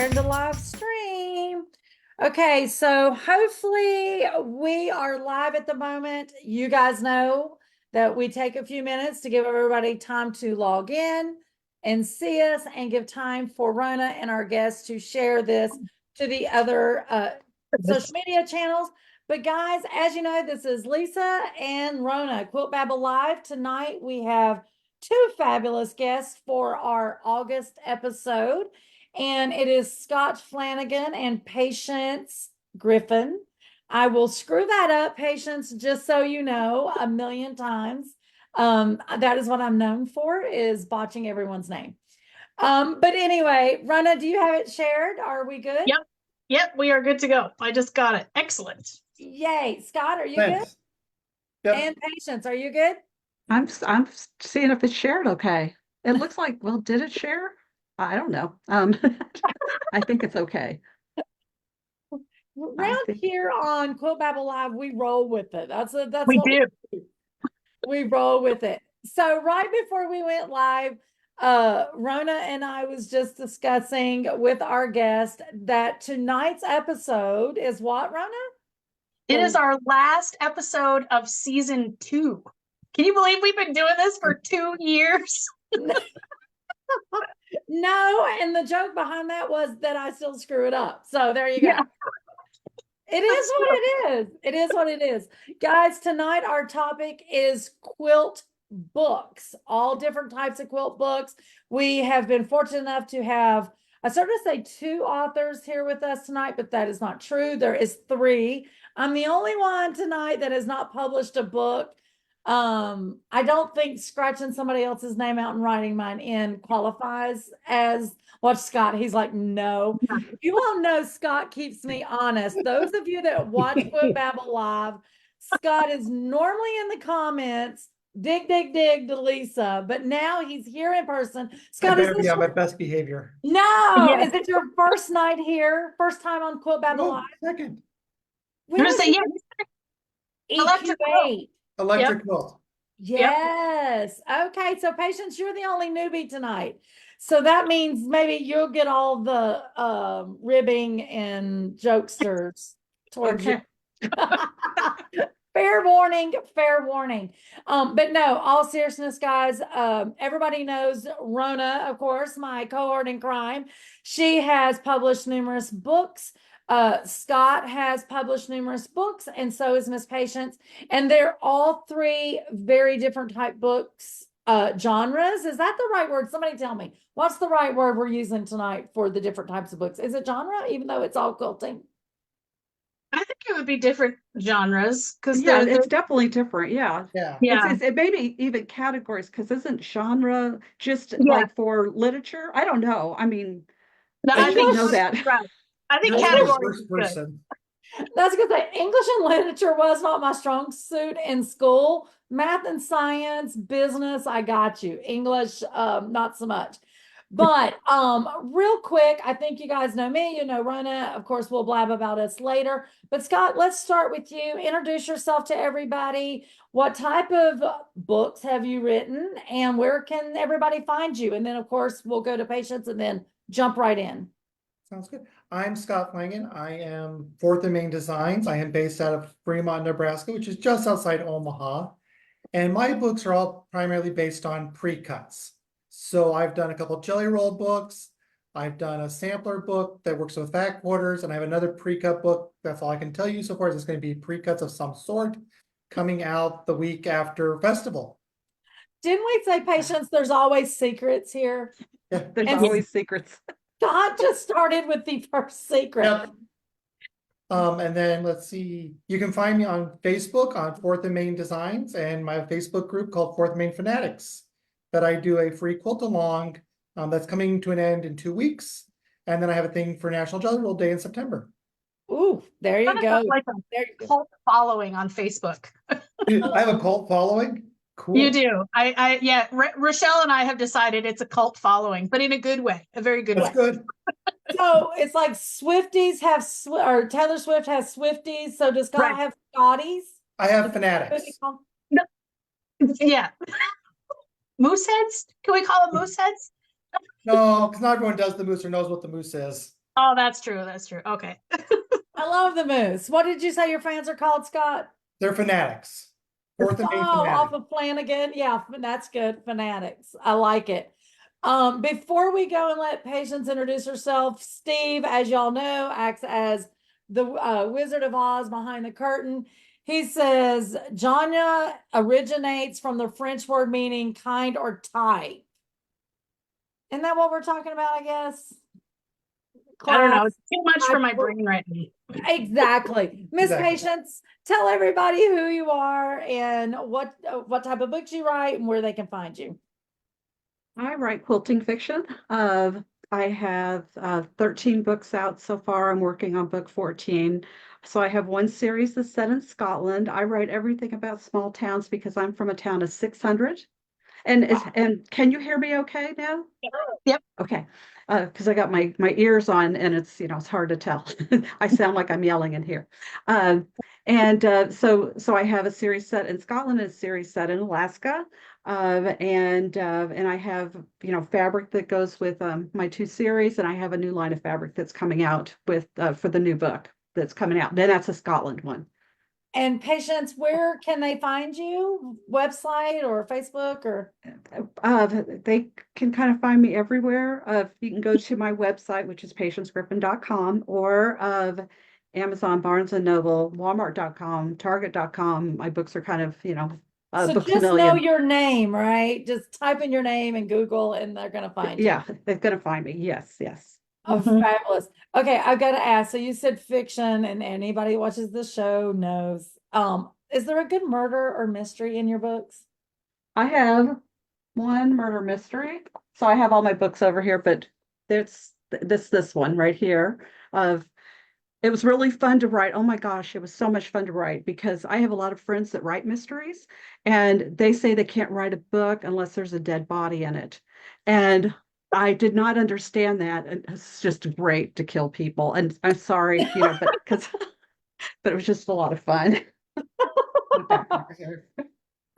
sharing the live stream. Okay, so hopefully we are live at the moment. You guys know that we take a few minutes to give everybody time to log in and see us and give time for Rona and our guests to share this to the other social media channels. But guys, as you know, this is Lisa and Rona, Quilt Babble Live. Tonight we have two fabulous guests for our August episode. And it is Scott Flanagan and Patience Griffin. I will screw that up, Patience, just so you know, a million times. That is what I'm known for, is botching everyone's name. But anyway, Rona, do you have it shared? Are we good? Yep, we are good to go. I just got it. Excellent. Yay. Scott, are you Thanks. good? Yep. And Patience, are you good? I'm seeing if it's shared okay. It looks like, well, did it share? I don't know. I think it's okay. Around here on Quilt Babble Live, we roll with it. That's We what do. we roll with it. So right before we went live, Rona and I was just discussing with our guest that tonight's episode is what, Rona? It is our last episode of season 2. Can you believe we've been doing this for 2 years? No, and the joke behind that was that I still screw it up. So there you go. Yeah. It is what it is. It is what it is. Guys, tonight our topic is quilt books, all different types of quilt books. We have been fortunate enough to have, I started to say 2 authors here with us tonight, but that is not true. There is 3. I'm the only one tonight that has not published a book. I don't think scratching somebody else's name out and writing mine in qualifies as, watch Scott, he's like, no. You all know Scott keeps me honest. Those of you that watch Quilt Babble Live, Scott is normally in the comments, dig to Lisa, but now he's here in person. Scott, is this my best behavior. No, Yeah. is it your first night here? First time on Quilt Babble Oh, Live? second. I'm gonna say, Electric EQ8. Electric quilt. Yes. Okay. So Patience, you're the only newbie tonight. So that means maybe you'll get all the ribbing and jokesters towards you. Fair warning, fair warning. But no, all seriousness, guys, everybody knows Rona, of course, my cohort in crime. She has published numerous books. Scott has published numerous books, and so is Miss Patience. And they're all 3 very different type books, genres. Is that the right word? Somebody tell me. What's the right word we're using tonight for the different types of books? Is it genre, even though it's all quilting? I think it would be different genres because Yeah, it's definitely different. Yeah. Yeah. It maybe even categories, because isn't genre just like for literature? I don't know. I mean, I should know that. Right. I think You're the categories. first person. That's because English and literature was not my strong suit in school. Math and science, business, I got you. English, not so much. But real quick, I think you guys know me, you know Rona. Of course, we'll blab about us later. But Scott, let's start with you. Introduce yourself to everybody. What type of books have you written, and where can everybody find you? And then, of course, we'll go to Patience and then jump right in. Sounds good. I'm Scott Flanagan. I am Fourth and Main Designs. I am based out of Fremont, Nebraska, which is just outside Omaha. And my books are all primarily based on pre-cuts. So I've done a couple of jelly roll books. I've done a sampler book that works with fat quarters, and I have another pre-cut book. That's all I can tell you so far. It's going to be pre-cuts of some sort coming out the week after festival. Didn't we say, Patience, there's always secrets here? Yeah. There's And always secrets. Scott just started with the first secret. Yep. And then let's see, you can find me on Facebook on Fourth and Main Designs, and my Facebook group called Fourth and Main Fanatics, that I do a free quilt along that's coming to an end in 2 weeks. And then I have a thing for National Jelly Roll Day in September. Ooh, there you go. Like a cult following on Facebook. Dude, I have a cult following. Cool. You do. Yeah. Rochelle and I have decided it's a cult following, but in a good way, a very good way. That's good. So it's like Swifties have, or Taylor Swift has Swifties. So does Scott have Scotties? I have Fanatics. No. Yeah. Moose heads? Can we call them moose heads? No, because not everyone does the moose or knows what the moose is. Oh, that's true. That's true. Okay. I love the moose. What did you say your fans are called, Scott? They're fanatics. Fourth and Main Oh, off fanatics. of Flanagan. Yeah, that's good. Fanatics. I like it. Before we go and let Patience introduce herself, Steve, as y'all know, acts as the Wizard of Oz behind the curtain. He says Janya originates from the French word meaning kind or type. Isn't that what we're talking about, I guess? I don't know. Class. It's too much for my brain right now. Exactly. Miss Exactly. Patience, tell everybody who you are and what type of books you write and where they can find you. I write quilting fiction. I have 13 books out so far. I'm working on book 14. So I have one series that's set in Scotland. I write everything about small towns because I'm from a town of 600. And can you hear me okay now? Yep. Okay. Because I got my ears on and it's hard to tell. I sound like I'm yelling in here. So I have a series set in Scotland and a series set in Alaska. And I have fabric that goes with my two series, and I have a new line of fabric that's coming out with for the new book that's coming out. Then that's a Scotland one. And Patience, where can they find you? Website or Facebook or? They can kind of find me everywhere. You can go to my website, which is patientgriffin.com, or Amazon, Barnes and Noble, Walmart.com, Target.com. My books are kind of, So books a just know million. your name, right? Just type in your name in Google and they're going to find you. Yeah, they're going to find me. Yes, yes. Oh, Mhm. fabulous. Okay, I've got to ask. So you said fiction, and anybody who watches the show knows. Is there a good murder or mystery in your books? I have one murder mystery. So I have all my books over here, but there's this one right here of it was really fun to write. Oh my gosh, it was so much fun to write because I have a lot of friends that write mysteries and they say they can't write a book unless there's a dead body in it. And I did not understand that. And it's just great to kill people. And I'm sorry, but but it was just a lot of fun.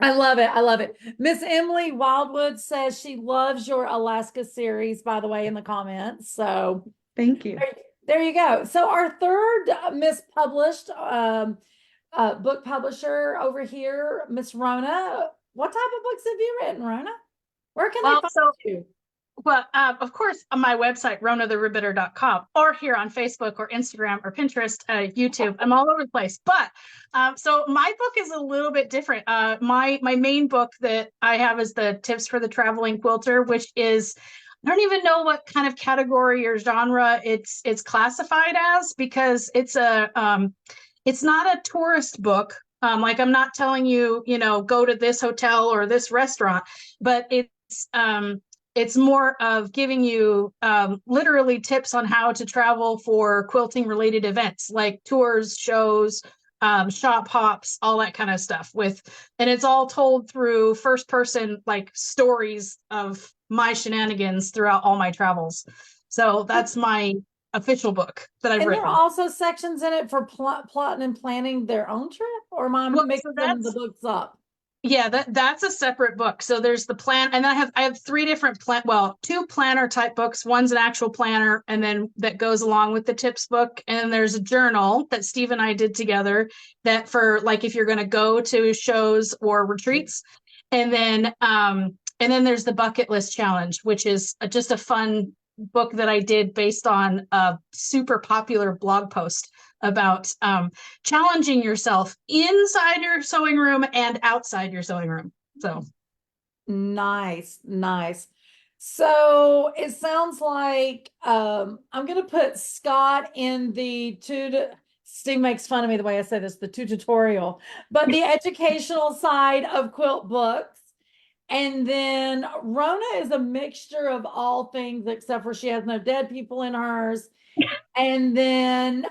I love it. I love it. Miss Emily Wildwood says she loves your Alaska series, by the way, in the comments. So Thank you. there you go. So our third Miss Published book publisher over here, Miss Rona. What type of books have you written, Rona? Where can they find you? Well, of course, on my website, ronatheribiter.com, or here on Facebook or Instagram or Pinterest, YouTube. I'm all over the place. But so my book is a little bit different. My main book that I have is the Tips for the Traveling Quilter, which is, I don't even know what kind of category or genre it's classified as, because it's not a tourist book. Like I'm not telling you, go to this hotel or this restaurant, but it's more of giving you literally tips on how to travel for quilting related events like tours, shows, shop hops, all that kind of stuff and it's all told through first person like stories of my shenanigans throughout all my travels. So that's my official book that I've And there written. are also sections in it for plotting and planning their own trip, or am I mixing the books up? Yeah, that's a separate book. So there's the plan, and I have three different two planner type books. One's an actual planner, and then that goes along with the tips book. And there's a journal that Steve and I did together that for like if you're going to go to shows or retreats. And then there's the bucket list challenge, which is just a fun book that I did based on a super popular blog post about challenging yourself inside your sewing room and outside your sewing room. So nice. So it sounds like I'm gonna put Scott in the Steve makes fun of me the way I say this, the tutorial, but the educational side of quilt books. And then Rona is a mixture of all things except for she has no dead people in hers. And then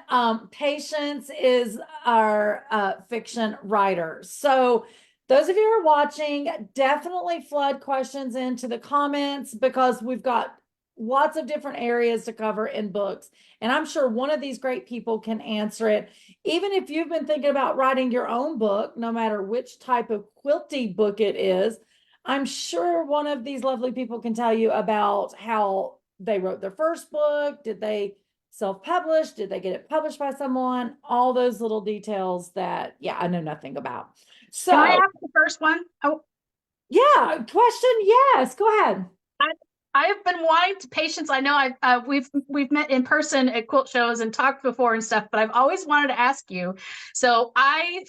Patience is our fiction writer. So those of you who are watching, definitely flood questions into the comments because we've got lots of different areas to cover in books. And I'm sure one of these great people can answer it. Even if you've been thinking about writing your own book, no matter which type of quilty book it is, I'm sure one of these lovely people can tell you about how they wrote their first book. Did they self-published? Did they get it published by someone? All those little details that, yeah, I know nothing about. So, Can I ask the first one? Oh, yeah, question, yes, go ahead. I have been wanting to patience. I know we've met in person at quilt shows and talked before and stuff, but I've always wanted to ask you. So I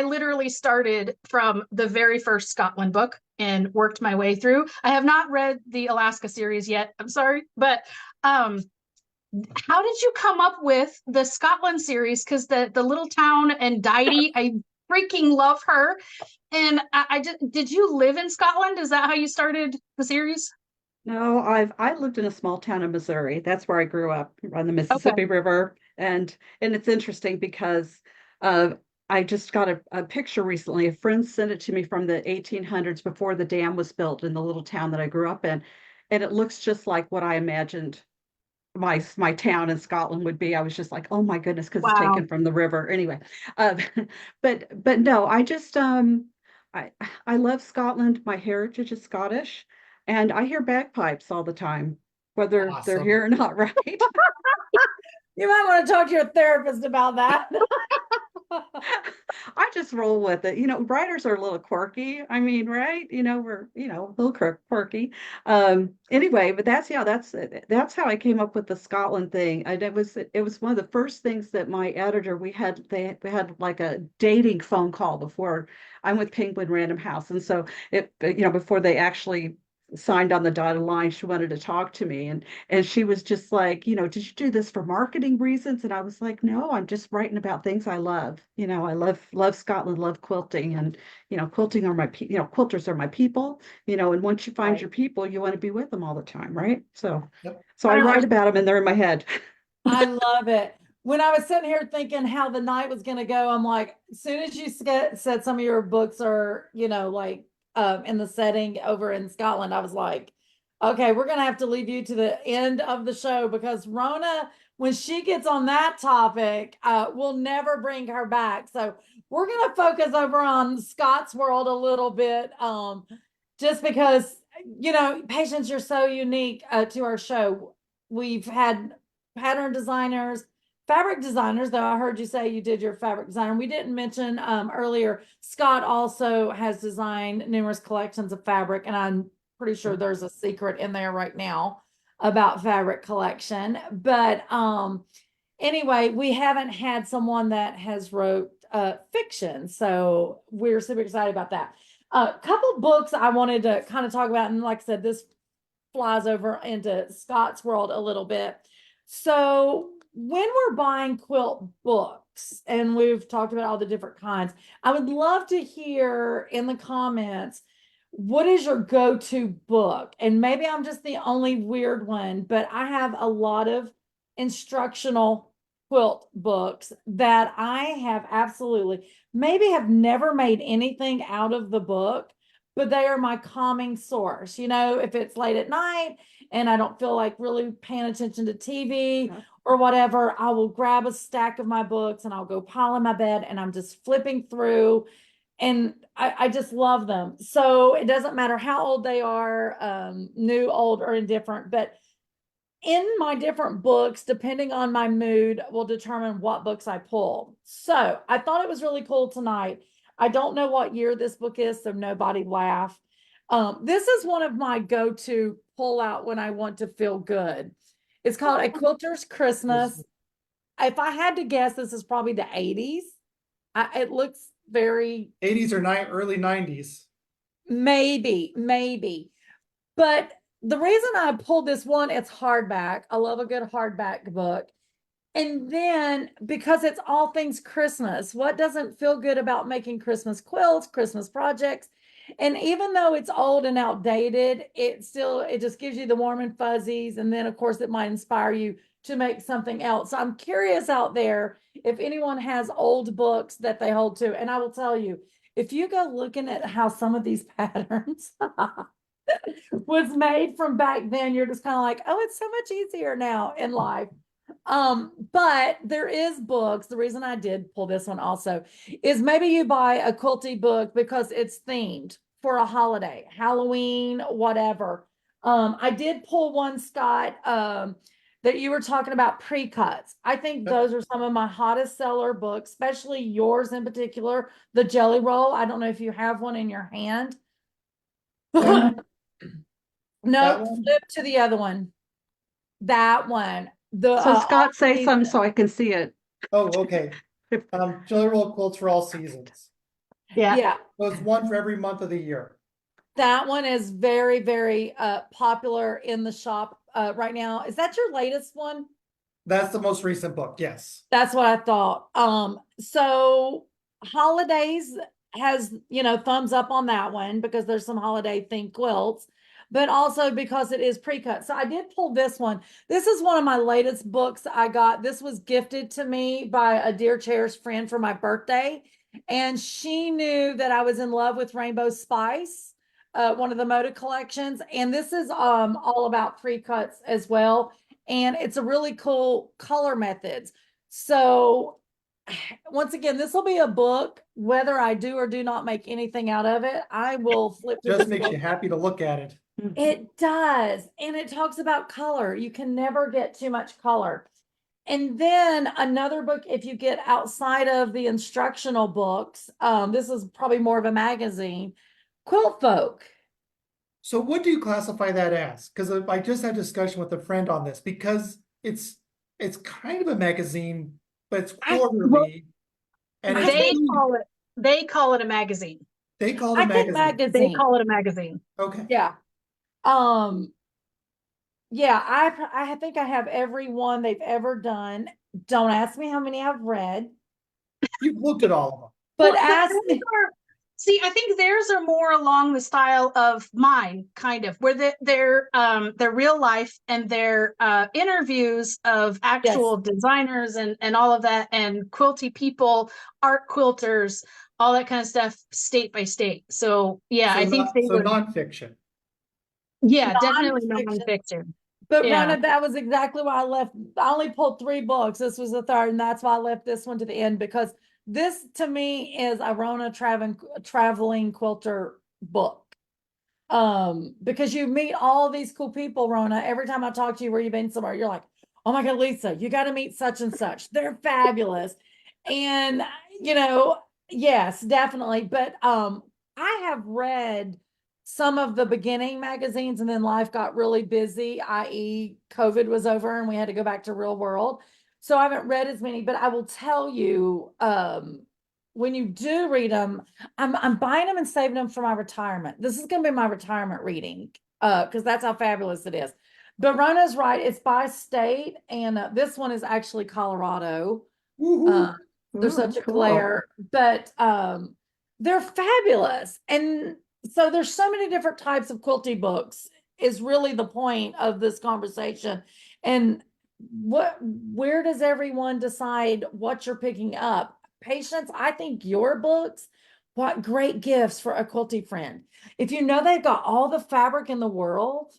literally started from the very first Scotland book and worked my way through. I have not read the Alaska series yet. I'm sorry, but how did you come up with the Scotland series? Because the little town and Diety, I freaking love her. And I just, did you live in Scotland? Is that how you started the series? No, I lived in a small town in Missouri. That's where I grew up on the Okay. Mississippi River. And it's interesting because uh, I just got a picture recently. A friend sent it to me from the 1800s before the dam was built in the little town that I grew up in. And it looks just like what I imagined my town in Scotland would be. I was just like, oh my goodness, because it's Wow. taken from the river. Anyway, uh, but no, I I love Scotland. My heritage is Scottish, and I hear bagpipes all the time, whether they're Awesome. here or not, right? You might want to talk to your therapist about that. I just roll with it. Writers are a little quirky. I mean, right? We're, a little quirky. Anyway, but that's how I came up with the Scotland thing. And it was one of the first things that my editor, we had like a dating phone call before. I'm with Penguin Random House. And so before they actually signed on the dotted line, she wanted to talk to me, and she was just like, did you do this for marketing reasons? And I was like, no, I'm just writing about things I love. I love Scotland, love quilting, and quilting are quilters are my people. And once you find Right. your people, you want to be with them all the time, right? So Yep. so I write 100%. about them and they're in my head. I love it. When I was sitting here thinking how the night was going to go, I'm like, as soon as you said some of your books are, like in the setting over in Scotland, I was like, okay, we're going to have to leave you to the end of the show because Rona, when she gets on that topic, we'll never bring her back. So we're going to focus over on Scott's world a little bit, just because, Patience, you're so unique to our show. We've had pattern designers, fabric designers, though I heard you say you did your fabric design. We didn't mention earlier, Scott also has designed numerous collections of fabric, and I'm pretty sure there's a secret in there right now about fabric collection. But anyway, we haven't had someone that has wrote fiction, so we're super excited about that. A couple books I wanted to kind of talk about, and like I said, this flies over into Scott's world a little bit. So when we're buying quilt books, and we've talked about all the different kinds, I would love to hear in the comments, what is your go-to book? And maybe I'm just the only weird one, but I have a lot of instructional quilt books that I have absolutely, maybe have never made anything out of the book, but they are my calming source. If it's late at night and I don't feel like really paying attention to TV or whatever, I will grab a stack of my books and I'll go pile in my bed and I'm just flipping through, and I just love them. So it doesn't matter how old they are, new, old, or indifferent, but in my different books, depending on my mood, will determine what books I pull. So I thought it was really cool tonight. I don't know what year this book is, so nobody laugh. This is one of my go-to pull out when I want to feel good. It's called A Quilter's Christmas. If I had to guess, this is probably the 80s. It looks very 80s or early 90s. maybe. But the reason I pulled this one, it's hardback. I love a good hardback book. And then because it's all things Christmas, what doesn't feel good about making Christmas quilts, Christmas projects? And even though it's old and outdated, it just gives you the warm and fuzzies. And then of course it might inspire you to make something else. So I'm curious out there if anyone has old books that they hold to. And I will tell you, if you go looking at how some of these patterns was made from back then, you're just kind of like, oh, it's so much easier now in life. But there is books. The reason I did pull this one also is maybe you buy a quilty book because it's themed for a holiday, Halloween, whatever. I did pull one, Scott, that you were talking about pre-cuts. I think Yep. those are some of my hottest seller books, especially yours in particular, the Jelly Roll. I don't know if you have one in your hand. That No, one? flip to the other one. That one. The So Scott, say all something season. so I can see it. Oh, okay. Jelly Roll quilts for all seasons. Yeah. Yeah, So it's one for every month of the year. that one is very, very popular in the shop right now. Is that your latest one? That's the most recent book, yes. That's what I thought. So holidays has, thumbs up on that one because there's some holiday themed quilts, but also because it is pre-cut. So I did pull this one. This is one of my latest books I got. This was gifted to me by a dear cherished friend for my birthday. And she knew that I was in love with Rainbow Spice, one of the Moda collections. And this is all about pre-cuts as well. And it's a really cool color methods. So once again, this will be a book, whether I do or do not make anything out of it, I will flip through Just this makes book. you happy to look at it. It does. And it talks about color. You can never get too much color. And then another book, if you get outside of the instructional books, this is probably more of a magazine, Quilt Folk. So what do you classify that as? Because I just had a discussion with a friend on this because it's kind of a magazine, but it's quarterly. And it's They call it a magazine. they call it I a think magazine. They magazine. call it a magazine. Okay. Yeah. Yeah, I think I have every one they've ever done. Don't ask me how many I've read, You've looked at all of them. but Well, ask me. see, I think theirs are more along the style of mine, kind of, where they're real life and they're interviews of actual designers and all of that, and quilty people, art quilters, all that kind of stuff, state by state. So yeah, So I think they would, nonfiction. yeah, definitely Nonfiction. nonfiction. But Yeah. Rona, that was exactly why I left. I only pulled 3 books. This was the third, and that's why I left this one to the end because this to me is a Rona traveling quilter book. Because you meet all these cool people, Rona. Every time I talk to you where you've been somewhere, you're like, oh my God, Lisa, you got to meet such and such. They're fabulous. And yes, definitely. But I have read some of the beginning magazines and then life got really busy, i.e. COVID was over and we had to go back to real world. So I haven't read as many, but I will tell you, when you do read them, I'm buying them and saving them for my retirement. This is going to be my retirement reading, because that's how fabulous it is. But Rona's right; it's by state, and this one is actually Colorado. Woohoo. There's Ooh, such a cool. glare, but they're fabulous, and so there's so many different types of quilty books. Is really the point of this conversation, and where does everyone decide what you're picking up? Patience, I think your books, what great gifts for a quilty friend. If you know they've got all the fabric in the world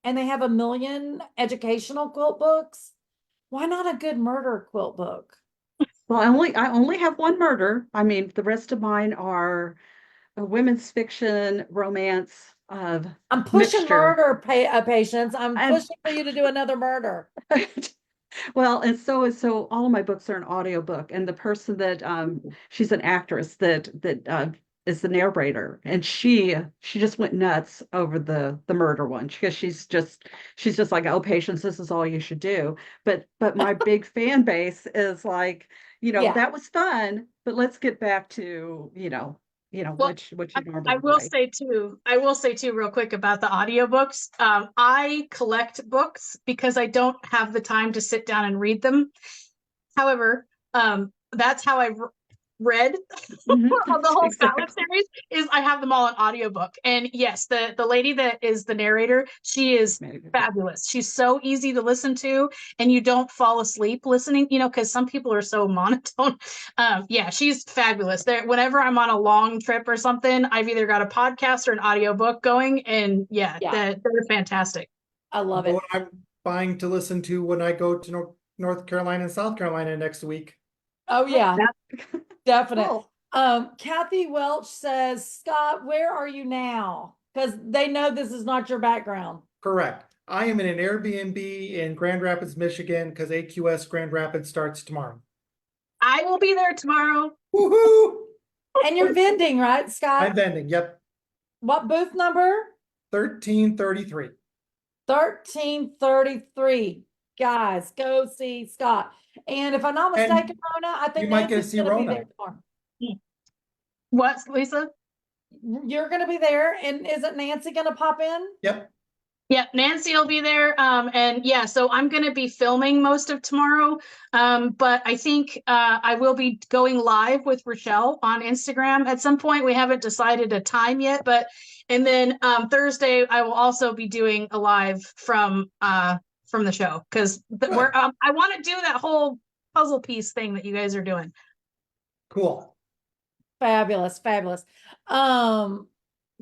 and they have a million educational quilt books, why not a good murder quilt book? Well, I only have one murder. I mean, the rest of mine are a women's fiction, romance of I'm pushing mixture. murder Patience. I'm And pushing for you to do another murder. well, and so all of my books are an audiobook, and the person that she's an actress that is the narrator, and she just went nuts over the murder one because she's just like, oh, Patience, this is all you should do. But my big fan base is like, Yeah. that was fun, but let's get back to Well, what you normally I will write. I will say too, real quick about the audiobooks. I collect books because I don't have the time to sit down and read them. However, that's how I read Mhm. on the whole Exactly. Scotland series is I have them all on audiobook. And yes, the lady that is the narrator, she is fabulous. She's so easy to listen to and you don't fall asleep listening, because some people are so monotone. Yeah, she's fabulous. There, whenever I'm on a long trip or something, I've either got a podcast or an audiobook going, and yeah. They're fantastic. I love You know it. what I'm buying to listen to when I go to North Carolina and South Carolina next week. Oh yeah, definite. Cool. Kathy Welch says, Scott, where are you now? Because they know this is not your background. Correct. I am in an Airbnb in Grand Rapids, Michigan, because AQS Grand Rapids starts tomorrow. I will be there tomorrow. Woohoo! And you're vending, right, I'm Scott? vending, yep, What booth number? 1333. 1333. Guys, go see Scott. And if I'm not And mistaken, Rona, I think you might get to Nancy's see gonna be Rona. there tomorrow. What, Lisa? You're gonna be there, and isn't Nancy gonna pop in? Yep, Yeah, Nancy will be there. And yeah, so I'm going to be filming most of tomorrow. But I think I will be going live with Rochelle on Instagram at some point. We haven't decided a time yet, but and then Thursday I will also be doing a live from the show because we're I want to do that whole puzzle piece thing that you guys are doing. cool. Fabulous, fabulous.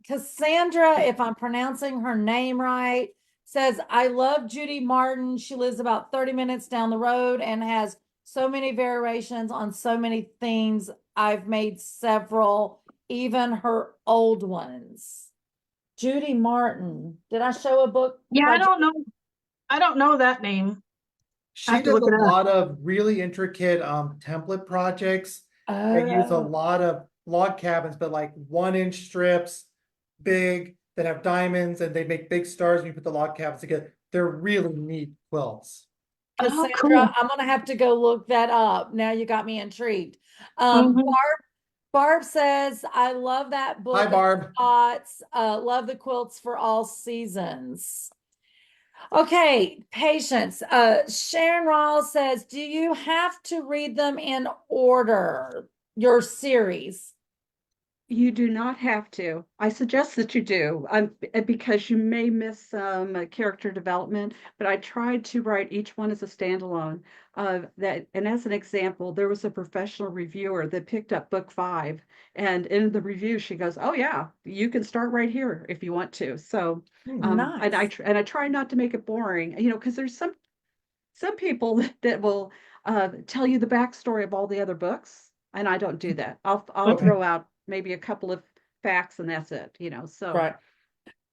Cassandra, if I'm pronouncing her name right, says, I love Judy Martin. She lives about 30 minutes down the road and has so many variations on so many themes. I've made several, even her old ones. Judy Martin. Did I show a book? Yeah, by I don't know. I don't know that name. She have to does look a it up. lot of really intricate template projects. They use a Oh, lot of log cabins, but like 1-inch strips, big, that have diamonds, and they make big stars when you put the log cabins together. They're really neat quilts. Oh, Cassandra, cool. I'm gonna have to go look that up. Now you got me intrigued. Mhm. Barb says, I love that book. Hi, Barb. Thoughts. Love the quilts for all seasons. Okay, patience. Sharon Rawls says, do you have to read them in order, your series? You do not have to. I suggest that you do, because you may miss some character development, but I tried to write each one as a standalone. And as an example, there was a professional reviewer that picked up book 5, and in the review, she goes, "Oh yeah, you can start right here if you want to." So, and Nice. I try not to make it boring, because there's some people that will tell you the backstory of all the other books, and I don't do that. I'll Okay. throw out maybe a couple of facts and that's it, so. Right.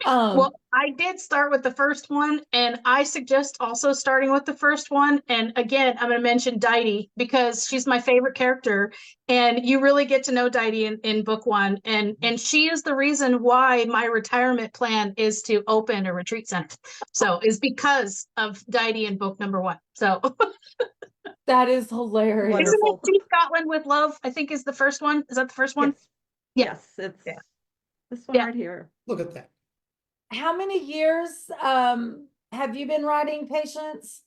Well, I did start with the first one, and I suggest also starting with the first one. And again, I'm going to mention Didi because she's my favorite character, and you really get to know Didi in book 1. And she is the reason why my retirement plan is to open a retreat center. So is because of Didi in book number 1. So that is hilarious. isn't it Wonderful. See Scotland with Love? I think is the first one. Is that the first one? Yes, it's Yeah. this one Yeah. right here. Look at that. How many years have you been writing, Patience?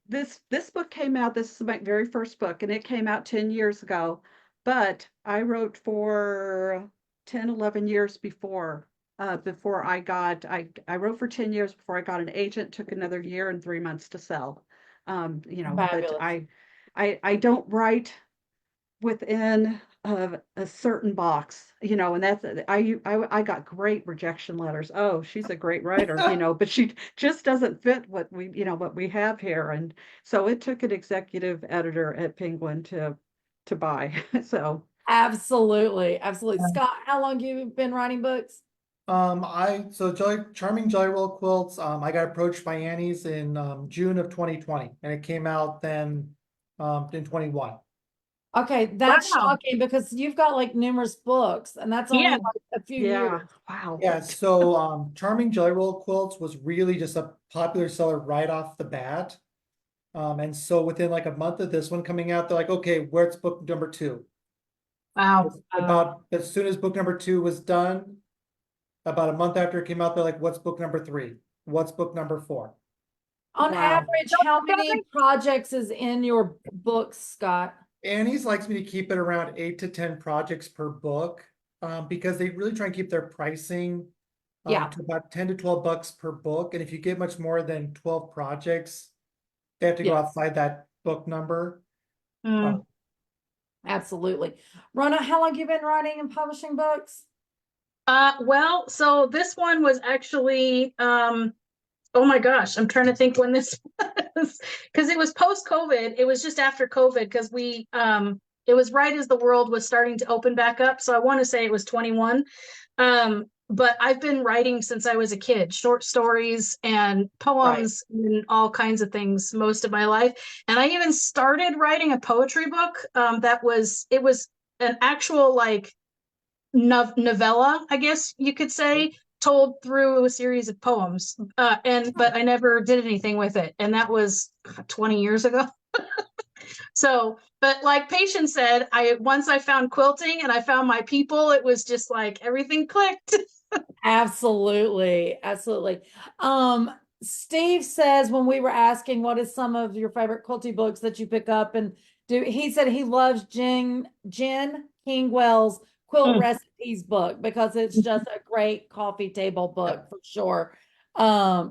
This book came out, this is my very first book, and it came out 10 years ago, but I wrote for 10, 11 years before I wrote for 10 years before I got an agent, took another year and 3 months to sell. But Fabulous. I don't write within a certain box, and that's I got great rejection letters. Oh, she's a great writer, but she just doesn't fit what we have here. And so it took an executive editor at Penguin to buy. So Absolutely, absolutely. Scott, how long you been writing books? Charming Jelly Roll Quilts, I got approached by Annie's in June of 2020, and it came out then in 21. Okay, that's Wow. shocking because you've got like numerous books, and that's only Yeah. like a few yeah, years. wow. Yeah, so Charming Jelly Roll Quilts was really just a popular seller right off the bat. And so within like a month of this one coming out, they're like, okay, where's book number 2? Wow. About as soon as book number 2 was done, about a month after it came out, they're like, what's book number 3? What's book number 4? On Wow. average, how many projects is in your books, Scott? Annie's likes me to keep it around 8 to 10 projects per book, because they really try and keep their pricing Yeah. to about 10 to 12 bucks per book. And if you get much more than 12 projects, they have to go Yes. outside that book number. Mm. Absolutely. Rona, how long you been writing and publishing books? Well, so this one was actually, oh my gosh, I'm trying to think when this was, because it was post-COVID. It was just after COVID because it was right as the world was starting to open back up. So I want to say it was 21. but I've been writing since I was a kid, short stories and poems and all kinds of things most of my life. And I even started writing a poetry book it was an actual like novella, I guess you could say, told through a series of poems. But I never did anything with it. And that was 20 years ago. So, but like Patience said, once I found quilting and I found my people, it was just like everything clicked. Absolutely. Absolutely. Steve says when we were asking what is some of your favorite quilty books that you pick up and do, he said he loves Jen Kingwell's Quilt Recipes book because it's just a great coffee table book for sure.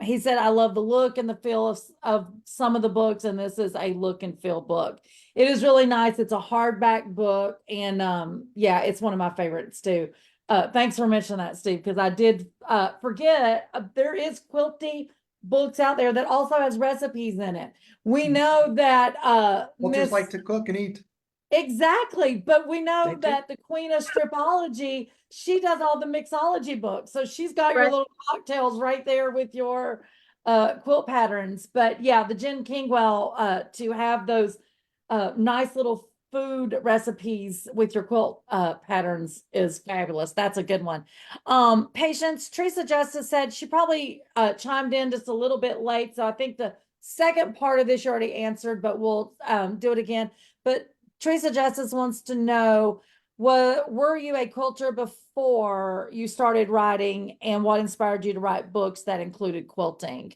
He said, I love the look and the feel of some of the books, and this is a look and feel book. It is really nice. It's a hardback book, and yeah, it's one of my favorites too. Thanks for mentioning that, Steve, because I did forget there is quilty books out there that also has recipes in it. We know that Quilters like to cook and eat. exactly, but we know They do. that the queen of stripology, she does all the mixology books. So she's got your Right. little cocktails right there with your quilt patterns. But yeah, the Jen Kingwell to have those nice little food recipes with your quilt patterns is fabulous. That's a good one. Patience, Teresa Justice said she probably chimed in just a little bit late. So I think the second part of this you already answered, but we'll do it again. But Teresa Justice wants to know, were you a quilter before you started writing, and what inspired you to write books that included quilting?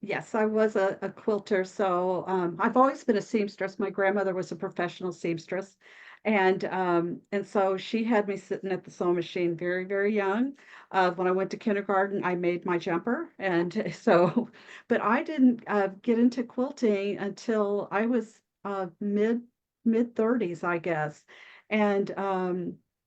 Yes, I was a quilter. So I've always been a seamstress. My grandmother was a professional seamstress. And so she had me sitting at the sewing machine very, very young. When I went to kindergarten, I made my jumper. And so, but I didn't get into quilting until I was mid 30s, I guess. And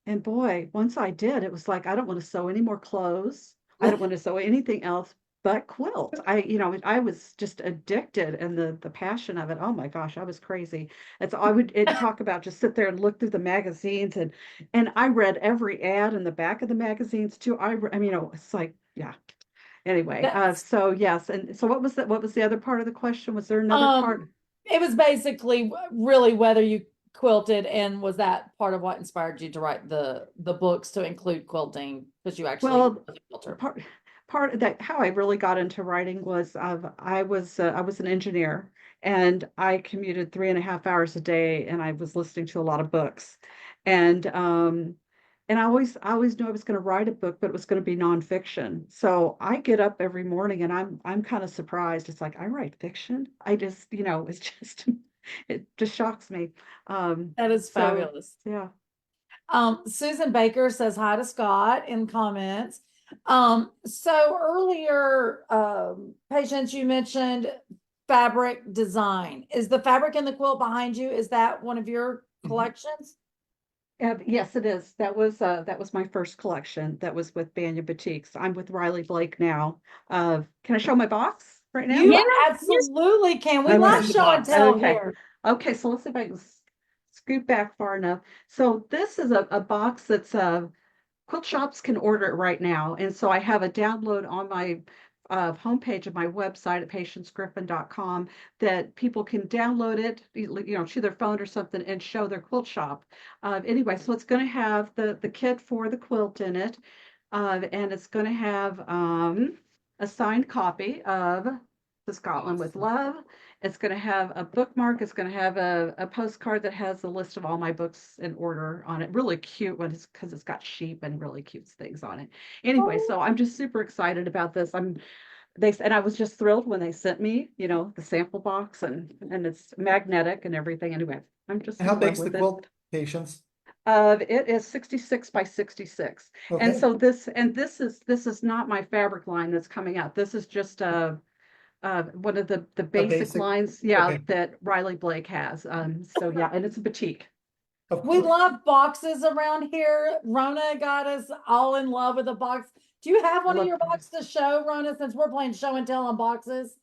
and boy, once I did, it was like I don't want to sew any more clothes. I don't want to sew anything else but quilt. I was just addicted, and the passion of it. Oh my gosh, I was crazy. And so I would talk about just sit there and look through the magazines, and I read every ad in the back of the magazines too. I mean, it's like, yeah. Anyway, That's so yes, and so what was the other part of the question? Was there another part? it was basically really whether you quilted, and was that part of what inspired you to write the books to include quilting, because you actually Well, was a quilter. part of that how I really got into writing was I was an engineer, and I commuted 3.5 hours a day, and I was listening to a lot of books, and I always knew I was going to write a book, but it was going to be nonfiction. So I get up every morning, and I'm kind of surprised. It's like I write fiction. I just it's just it just shocks me. That is So fabulous. yeah. Susan Baker says hi to Scott in comments. So earlier, Patience, you mentioned fabric design. Is the fabric in the quilt behind you? Is that one of your collections? Yes, it is. That was my first collection. That was with Banya Boutiques. I'm with Riley Blake now. Can I show my box right now? You Yeah. Yes. absolutely can. We Okay. love The show and box. tell Okay. here. Okay, so let's see if I can scoot back far enough. So this is a box that's quilt shops can order it right now. And so I have a download on my homepage of my website at patientgriffin.com that people can download it, to their phone or something, and show their quilt shop. Anyway, so it's going to have the kit for the quilt in it, and it's going to have a signed copy of The Scotland with Love. It's going to have a bookmark. It's going to have a postcard that has a list of all my books in order on it. Really cute one, because it's got sheep and really cute things on it. Anyway, so I'm just super excited about this. And I was just thrilled when they sent me, the sample box, and it's magnetic and everything. Anyway, I'm just How in love big's the with it. quilt, Patience? It is 66 by 66. And Okay. so this is not my fabric line that's coming out. This is just one of the basic basic, lines, yeah, okay. that Riley Blake has. So yeah, and it's a boutique. Of We course. love boxes around here. Rona got us all in love with a box. Do you have one I of love your boxes to show, Rona, since we're playing show and tell on boxes?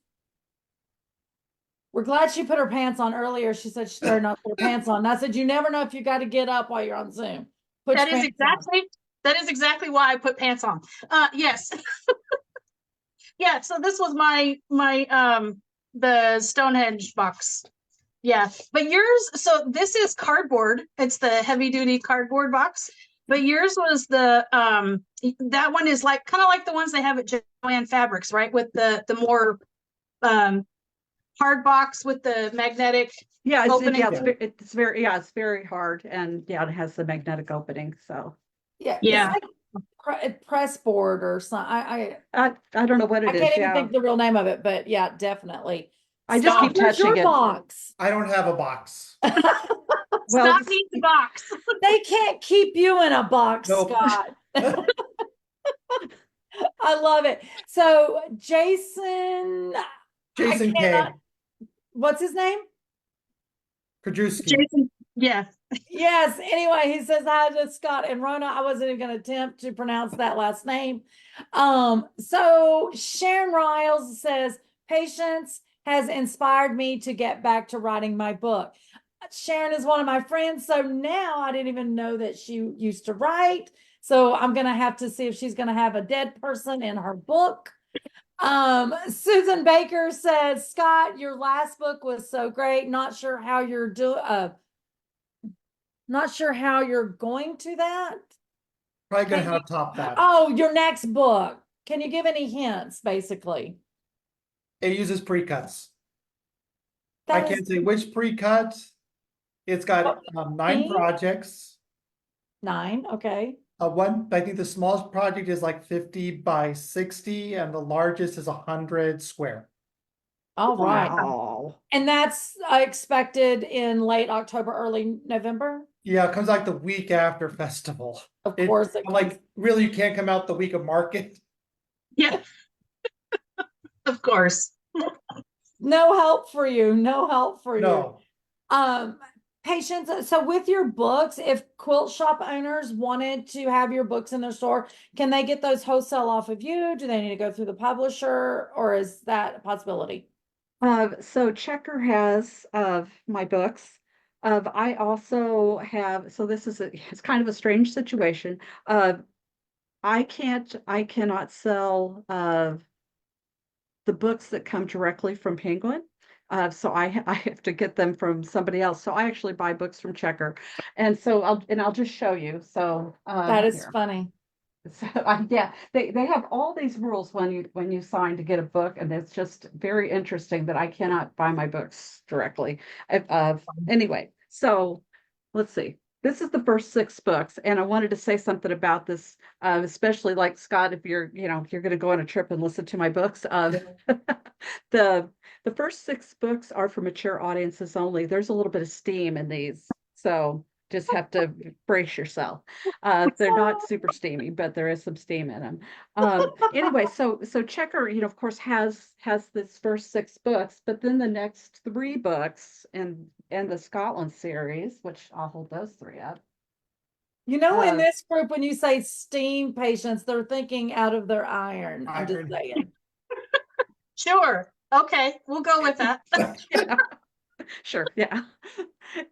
We're glad she put her pants on earlier. She said she started not put her pants on. And I said, you never know if you got to get up while you're on Zoom. Put That your is pants on. exactly That is exactly why I put pants on. Yes. Yeah, so this was my the Stonehenge box. Yeah, but yours, so this is cardboard. It's the heavy duty cardboard box. But yours was the that one is like kind of like the ones they have at Joann Fabrics, right? With the more hard box with the magnetic Yeah, opening. it's very hard, and yeah, it has the magnetic opening. So Yeah, Yeah. it's like press board or something. I don't know what I it is. can't even Yeah, think the real name of it, but yeah, definitely. I just Scott, keep where's touching your it. box? I don't have a box. Well, Scott needs a box. They can't keep you in a box, Nope. Scott. I love it. So Jason, Jason K. cannot- what's his name? Krajewski. Jason, yeah. Yes. Anyway, he says hi to Scott and Rona. I wasn't even going to attempt to pronounce that last name. So Sharon Riles says, patience has inspired me to get back to writing my book. Sharon is one of my friends, so now I didn't even know that she used to write. So I'm going to have to see if she's going to have a dead person in her book. Susan Baker says, Scott, your last book was so great. Not sure how you're going to that. Probably gonna have to top that. Oh, your next book. Can you give any hints, basically? It uses pre-cuts. That I can't is say which pre-cut. It's got 9 15? projects. 9, okay. I think the smallest project is like 50 by 60, and the largest is 100 square. All right. wow. And that's expected in late October, early November? Yeah, it comes like the week after festival. Of course it I'm like, comes. really, you can't come out the week of market? Yeah. Of course. No help for you. No help for you. No. Patience. So with your books, if quilt shop owners wanted to have your books in their store, can they get those wholesale off of you? Do they need to go through the publisher, or is that a possibility? So Checker has my books. I also have, so this is it's kind of a strange situation. I cannot sell the books that come directly from Penguin. So I have to get them from somebody else. So I actually buy books from Checker, and so I'll just show you. So That is here. funny. So yeah, they have all these rules when you sign to get a book, and it's just very interesting that I cannot buy my books directly. Anyway, so let's see. This is the first 6 books, and I wanted to say something about this, especially like Scott, if you're if you're going to go on a trip and listen to my books. The first 6 books are for mature audiences only. There's a little bit of steam in these, so just have to brace yourself. They're not super steamy, but there is some steam in them. Anyway, so Checker, of course, has this first 6 books, but then the next 3 books in the Scotland series, which I'll hold those 3 up. In this group, when you say steam patients, they're thinking out of their iron. I'm just saying. Sure. Okay, we'll go with that. Yeah. Sure, yeah.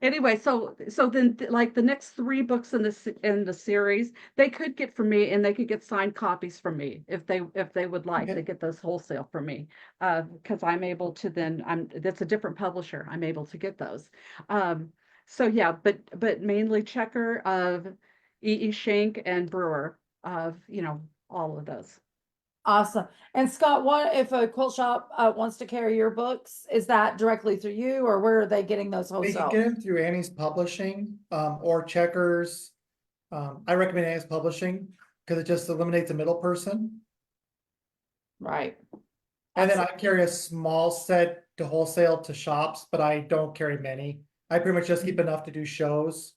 Anyway, so then like the next 3 books in the series, they could get from me, and they could get signed copies from me if they would like. Okay. They get those wholesale from me, because I'm able to that's a different publisher. I'm able to get those. So yeah, but mainly Checker of E.E. Schenck and Brewer of all of those. Awesome. And Scott, what if a quilt shop wants to carry your books? Is that directly through you, or where are they getting those They can wholesale? get them through Annie's Publishing, or Checkers. I recommend Annie's Publishing because it just eliminates a middle person. Right. And then I carry a small set to wholesale to shops, but I don't carry many. I pretty much just keep enough to do shows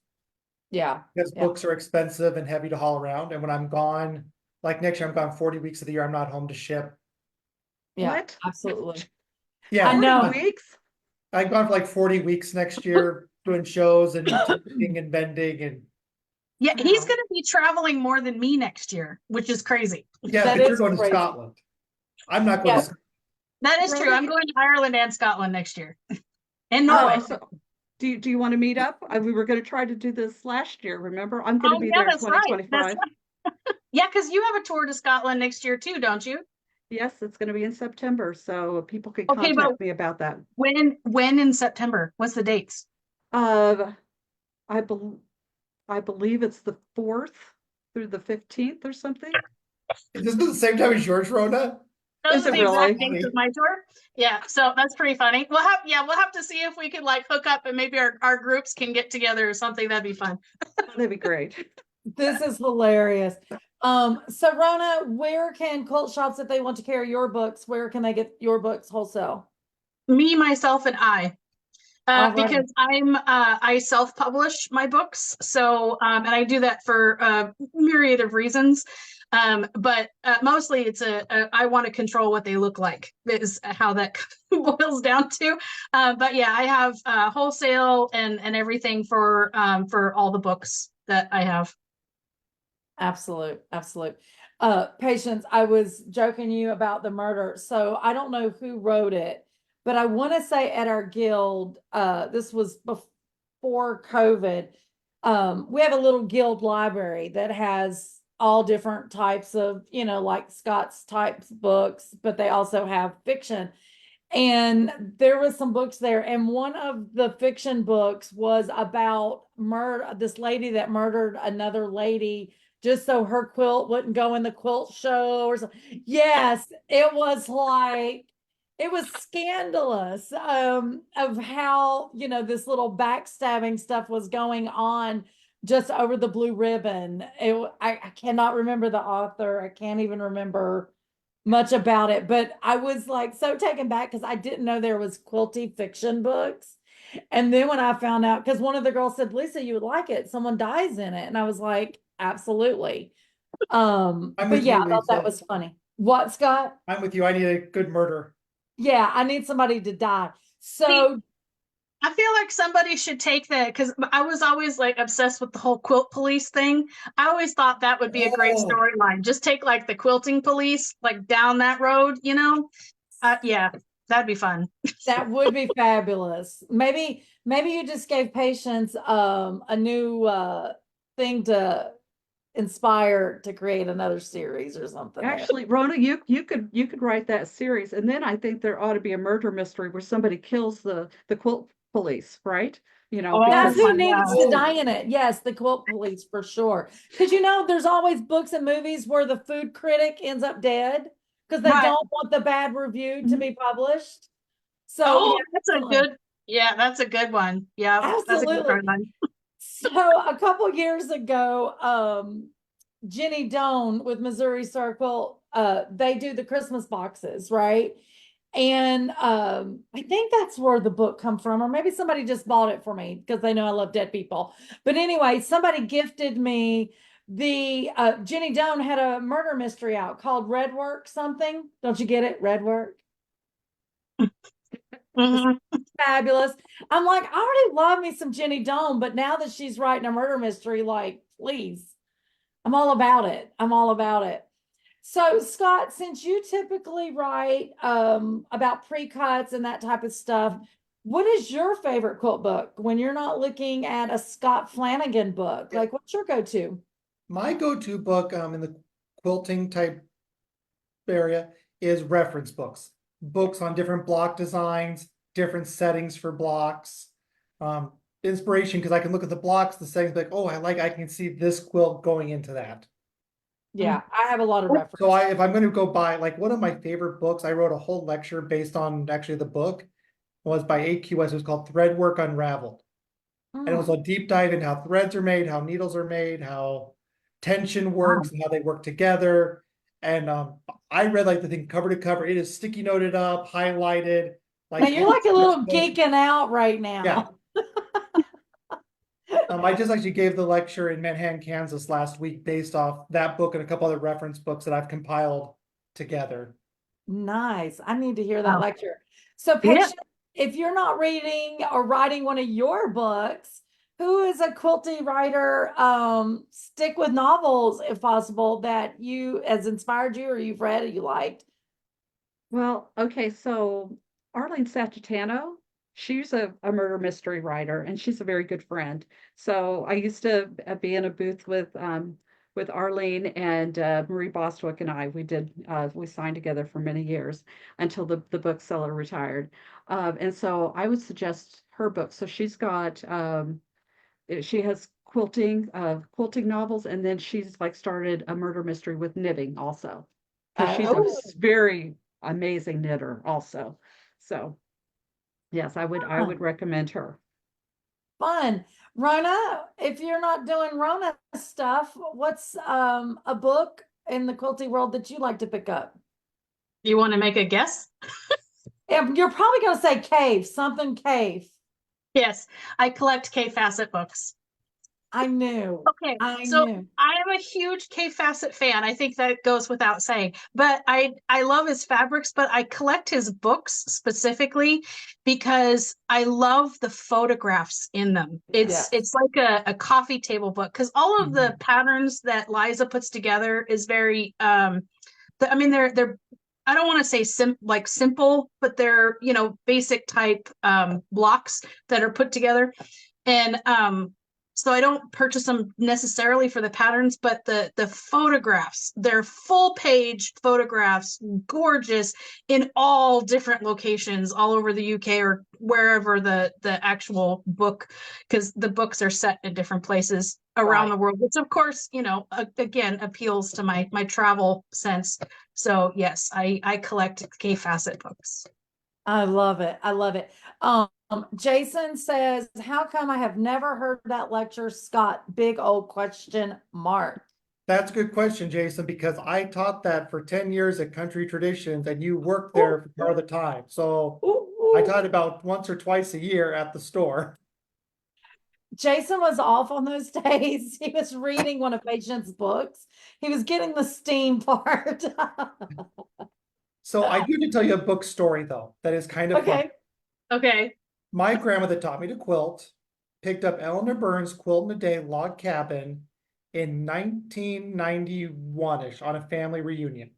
Yeah. because Yeah. books are expensive and heavy to haul around. And when I'm gone, like next year, I'm gone 40 weeks of the year. I'm not home to ship. Yeah. What? Absolutely. Yeah, I know. 40 weeks? I'm gone for like 40 weeks next year doing shows and teaching and vending and Yeah, he's Wow. going to be traveling more than me next year, which is crazy. yeah, That but you're is going to crazy. Scotland. I'm not going Yeah. to Scotland. That is true. Really? I'm going to Ireland and Scotland next year. And Oh, Norway. so do you want to meet up? We were going to try to do this last year, remember? I'm going to Oh, be yeah, there in that's right. That's 2025. right. Yeah, because you have a tour to Scotland next year too, don't you? Yes, it's going to be in September, so people could Okay, but contact me about that. when in September? What's the dates? Uh, I bel I believe it's the 4th through the 15th or something. Is this the same time as yours, Rona? Those Is are it the exact really? dates of my tour. Yeah, so that's pretty funny. We'll have to see if we could like hook up and maybe our groups can get together or something. That'd be fun. That'd be great. This is hilarious. So Rona, where can quilt shops, if they want to carry your books, where can they get your books wholesale? Me, myself, and I. All right. Because I self-publish my books, so and I do that for a myriad of reasons. But mostly it's I want to control what they look like is how that boils down to. But yeah, I have wholesale and everything for all the books that I have. Absolute, absolute. Patience, I was joking you about the murder. So I don't know who wrote it, but I want to say at our guild, this was before COVID. We have a little guild library that has all different types of, like Scott's types books, but they also have fiction. And there was some books there, and one of the fiction books was about murder, this lady that murdered another lady just so her quilt wouldn't go in the quilt show or something. Yes, it was like it was scandalous of how, this little backstabbing stuff was going on just over the blue ribbon. I cannot remember the author. I can't even remember much about it, but I was like so taken back because I didn't know there was quilty fiction books. And then when I found out, because one of the girls said, Lisa, you would like it. Someone dies in it. And I was like, absolutely. I'm But with yeah, you, I thought that Lisa. was funny. What, Scott? I'm with you. I need a good murder. Yeah, I need somebody to die. See, So I feel like somebody should take that because I was always like obsessed with the whole quilt police thing. I always thought that would be a great Oh, storyline. Just take like the quilting police like down that road, you know? Yeah, that'd be fun. that would be fabulous. Maybe you just gave Patience a new thing to inspire to create another series or something there. Actually, Rona, you could write that series, and then I think there ought to be a murder mystery where somebody kills the quilt police, right? Oh That's Because my who needs God. to die in it. Yes, the quilt police for sure. Because there's always books and movies where the food critic ends up dead because they Right. don't want the bad review to be published. So Oh, yeah, that's a absolutely. good, yeah, that's a good one. Yeah, that's a good Absolutely. storyline. So a couple years ago, Jenny Doan with Missouri Star Quilt, they do the Christmas boxes, right? And I think that's where the book come from, or maybe somebody just bought it for me because they know I love dead people. But anyway, somebody gifted me the Jenny Doan had a murder mystery out called Red Work something. Don't you get it? Red Work. Mhm. Fabulous. I'm like, I already love me some Jenny Doan, but now that she's writing a murder mystery, like, please, I'm all about it. I'm all about it. So, Scott, since you typically write about pre-cuts and that type of stuff, what is your favorite quilt book when you're not looking at a Scott Flanagan book? Like, what's your go-to? my go-to book in the quilting type area is reference books. Books on different block designs, different settings for blocks. Inspiration because I can look at the blocks, the settings, like, oh, I can see this quilt going into that. Yeah, I have a lot of So references. if I'm going to go buy like one of my favorite books, I wrote a whole lecture based on actually the book was by AQS. It was called Threadwork Unraveled. And it was a deep dive into how threads are made, how needles are made, how tension works, and how they work together. And I read like the thing cover to cover. It is sticky noted up, highlighted. Now Like you're like a little geeking out right yeah. now. I just actually gave the lecture in Manhattan, Kansas last week based off that book and a couple other reference books that I've compiled together. Nice. I need to hear that Wow. lecture. So, Yeah. patient, if you're not reading or writing one of your books, who is a quilty writer? Stick with novels if possible that you has inspired you or you've read or you liked. Well, okay, so Arlene Satchitano, she's a murder mystery writer, and she's a very good friend. So I used to be in a booth with with Arlene and Marie Bostwick and I. We signed together for many years until the bookseller retired. And so I would suggest her book. So she has quilting novels, and then she's like started a murder mystery with knitting also. So she's a Oh, very amazing knitter also. So yes, I would fun. recommend her. Fun. Rona, if you're not doing Rona stuff, what's a book in the quilting world that you like to pick up? You want to make a guess? You're probably going to say cave, something cave. Yes, I collect K Facet books. I knew. Okay, I so knew. I am a huge K Facet fan. I think that goes without saying. But I love his fabrics, but I collect his books specifically because I love the photographs in them. Yes. It's like a coffee table book because all of the Mhm. patterns that Liza puts together is very I mean they're I don't want to say simple, but they're basic type blocks that are put together. And so I don't purchase them necessarily for the patterns, but the photographs, they're full page photographs, gorgeous in all different locations all over the UK or wherever the actual book, because the books are set in different places around Right. the world, which of course, again appeals to my travel sense. So yes, I collect K Facet books. I love it. I love it. Jason says, how come I have never heard that lecture, Scott? Big old question mark. That's a good question, Jason, because I taught that for 10 years at Country Traditions and you worked Ooh, there for part of the time. So ooh, I ooh. taught about once or twice a year at the store. Jason was off on those days. He was reading one of Patient's books. He was getting the steam part. So I do need to tell you a book story though, that is kind of fun. Okay. Okay. My grandmother taught me to quilt, picked up Eleanor Burns' Quilt in a Day Log Cabin in 1991-ish on a family reunion.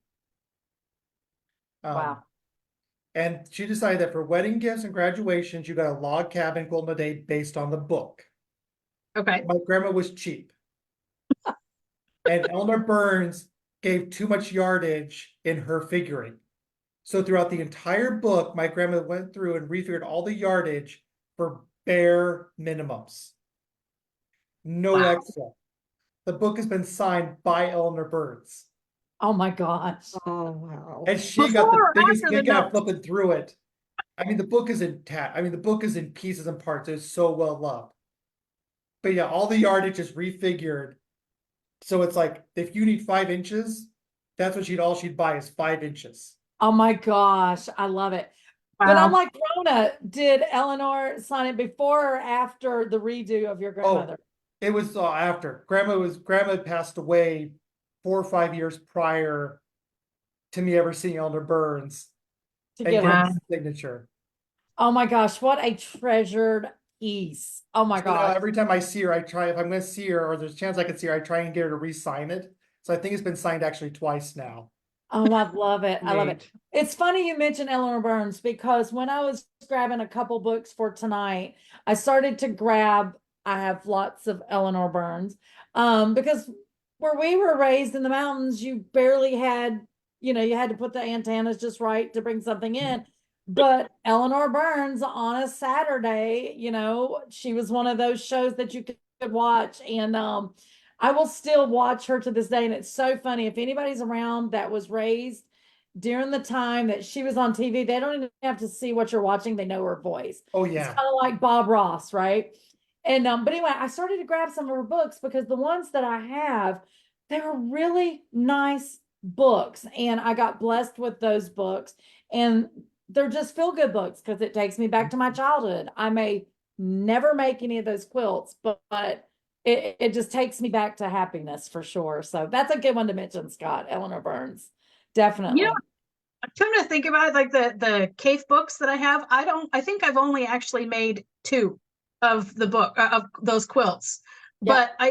Wow. And she decided that for wedding gifts and graduations, you got a log cabin quilt in a day based on the book. Okay. My grandma was cheap. And Eleanor Burns gave too much yardage in her figuring. So throughout the entire book, my grandma went through and refigured all the yardage for bare minimums. No Wow. extra. The book has been signed by Eleanor Burns. Oh my gosh. Oh, wow. And she got the Before or biggest after the kick out note? of flipping through it. I mean, the book is the book is in pieces and parts. It's so well loved. But yeah, all the yardage is refigured. So it's like if you need 5 inches, that's what she'd buy is 5 inches. Oh my gosh. I love it. But I'm Wow. like Rona, did Eleanor sign it before or after the redo of your Oh, grandmother? it was after. Grandma had passed away 4 or 5 years prior to me ever seeing Elder Burns To and get getting her. Wow. his signature. Oh my gosh, what a treasured piece. Oh my So now gosh. every time I see her, I try, if I'm gonna see her or there's a chance I can see her, I try and get her to re-sign it. So I think it's been signed actually twice now. Oh, I love it. I love it. Neat. It's funny you mentioned Eleanor Burns because when I was grabbing a couple books for tonight, I started to grab, I have lots of Eleanor Burns. Because where we were raised in the mountains, you barely had, you had to put the antennas just right to bring something in. But Eleanor Burns on a Saturday, she was one of those shows that you could watch. And I will still watch her to this day. And it's so funny. If anybody's around that was raised during the time that she was on TV, they don't even have to see what you're watching. They know her voice. Oh It's yeah. kind of like Bob Ross, right? And but anyway, I started to grab some of her books because the ones that I have, they were really nice books. And I got blessed with those books. And they're just feel good books because it takes me back to my childhood. I may never make any of those quilts, but it just takes me back to happiness for sure. So that's a good one to mention, Scott. Eleanor Burns. Definitely. I'm trying to think about it, like the cave books that I have. I think I've only actually made two of the book of those quilts, Yep. but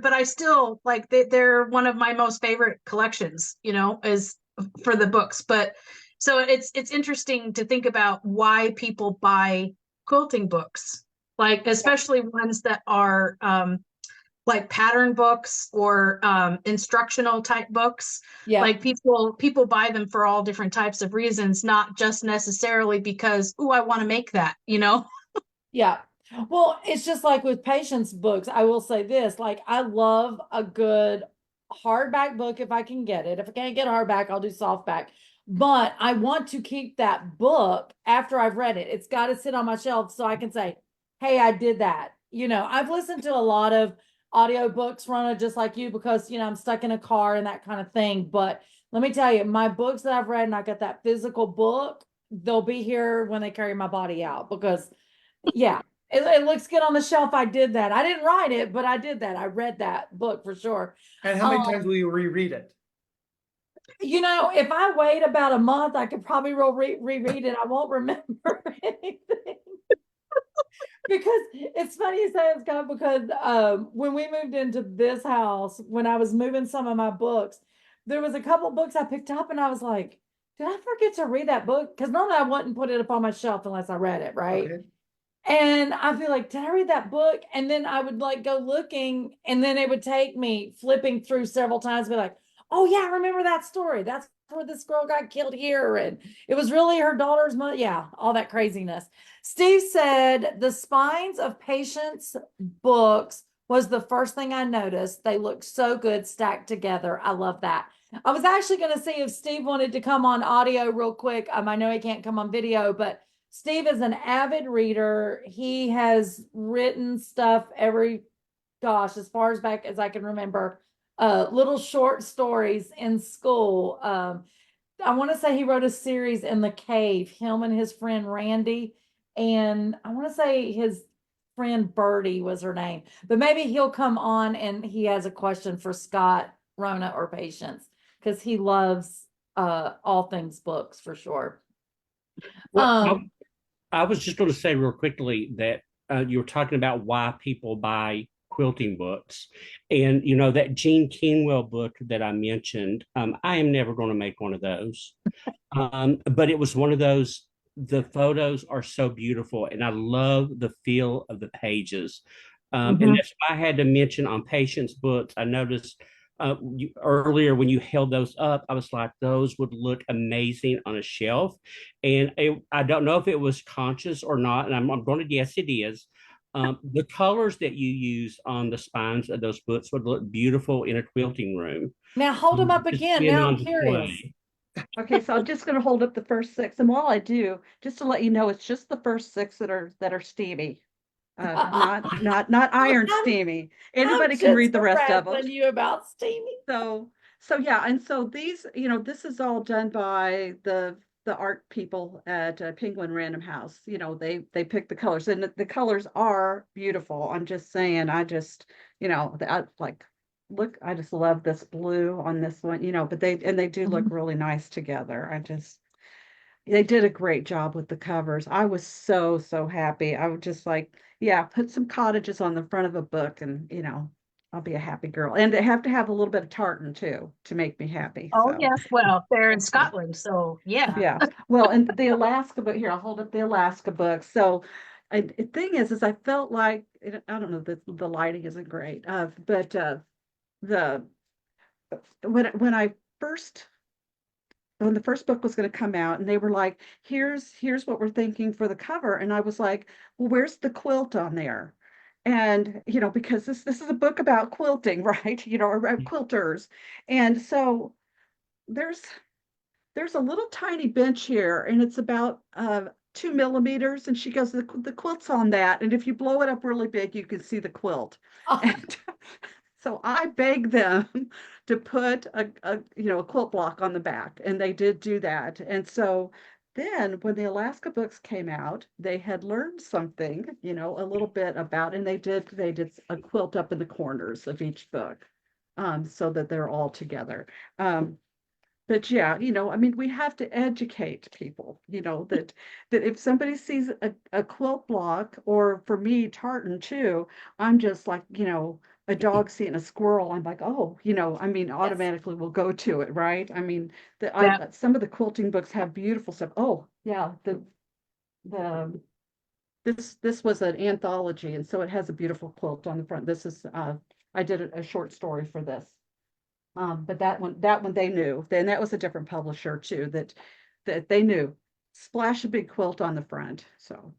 but I still like they're one of my most favorite collections, is for the books. But so it's interesting to think about why people buy quilting books, like especially ones that are like pattern books or instructional type books. Yeah. Like people buy them for all different types of reasons, not just necessarily because, oh, I want to make that, you know? Yeah. Well, it's just like with patience books. I will say this, like I love a good hardback book if I can get it. If I can't get hardback, I'll do softback. But I want to keep that book after I've read it. It's got to sit on my shelf so I can say, "Hey, I did that." You know, I've listened to a lot of audiobooks, Rona, just like you, because I'm stuck in a car and that kind of thing. But let me tell you, my books that I've read and I got that physical book, they'll be here when they carry my body out because yeah, it looks good on the shelf. I did that. I didn't write it, but I did that. I read that book for sure. And how many times will you reread it? If I wait about a month, I could probably reread it. I won't remember anything. Because it's funny you say it's Scott, because when we moved into this house, when I was moving some of my books, there was a couple books I picked up and I was like, did I forget to read that book? Because normally I wouldn't put it up on my shelf unless I read it, right? Okay. And I feel like, did I read that book? And then I would like go looking, and then it would take me flipping through several times, be like, oh yeah, I remember that story. That's where this girl got killed here. And it was really her daughter's mother. Yeah, all that craziness. Steve said the spines of patients' books was the first thing I noticed. They look so good stacked together. I love that. I was actually going to see if Steve wanted to come on audio real quick. I know he can't come on video, but Steve is an avid reader. He has written stuff as far as back as I can remember, little short stories in school. I want to say he wrote a series in the cave, him and his friend Randy. And I want to say his friend Birdie was her name, but maybe he'll come on and he has a question for Scott, Rona, or Patience, because he loves all things books for sure. Well, I was just going to say real quickly that you were talking about why people buy quilting books. And, that Jean Kingwell book that I mentioned, I am never going to make one of those. But it was one of those, the photos are so beautiful and I love the feel of the pages. And that's why I had to mention on Patience books, I noticed earlier when you held those up, I was like, those would look amazing on a shelf. And I don't know if it was conscious or not, and I'm going to guess it is. The colors that you use on the spines of those books would look beautiful in a quilting room. Now hold them up Just again. being Now on I'm curious. display. Okay, so I'm just going to hold up the first six, and while I do, just to let you know, it's just the first six that are steamy, not iron I'm- steamy. I'm Anybody can just read the rest of them. harassing you about steamy. So yeah, and so these, this is all done by the art people at Penguin Random House. They pick the colors, and the colors are beautiful. I'm just saying, I just, I like. Look, I just love this blue on this one, but they do look really nice together. They did a great job with the covers. I was so, so happy. I would just like, yeah, put some cottages on the front of a book and, I'll be a happy girl. And they have to have a little bit of tartan too to make me happy. Oh, So, yes. Well, they're in Scotland. So, yeah. yeah. Well, and the Alaska book here, I'll hold up the Alaska book. So, the thing is I felt like, I don't know, the lighting isn't great, but the when I first when the first book was going to come out and they were like, here's what we're thinking for the cover, and I was like, well, where's the quilt on there? And because this is a book about quilting, right? Or about quilters. And so there's a little tiny bench here, and it's about 2 millimeters, and she goes, the quilt's on that, and if you blow it up really big you can see the quilt. And so I begged them to put a quilt block on the back, and they did do that. And so then when the Alaska books came out, they had learned something, a little bit about, and they did a quilt up in the corners of each book, so that they're all together. But yeah, I mean, we have to educate people, that if somebody sees a quilt block, or for me, tartan too, I'm just like, a dog seeing a squirrel, I'm like, oh, I mean, automatically we'll go to it, right? I mean, some of the quilting books have beautiful stuff. Oh, yeah, this was an anthology, and so it has a beautiful quilt on the front. This is I did a short story for this. But that one they knew. Then that was a different publisher too, that they knew. Splash a big quilt on the front. So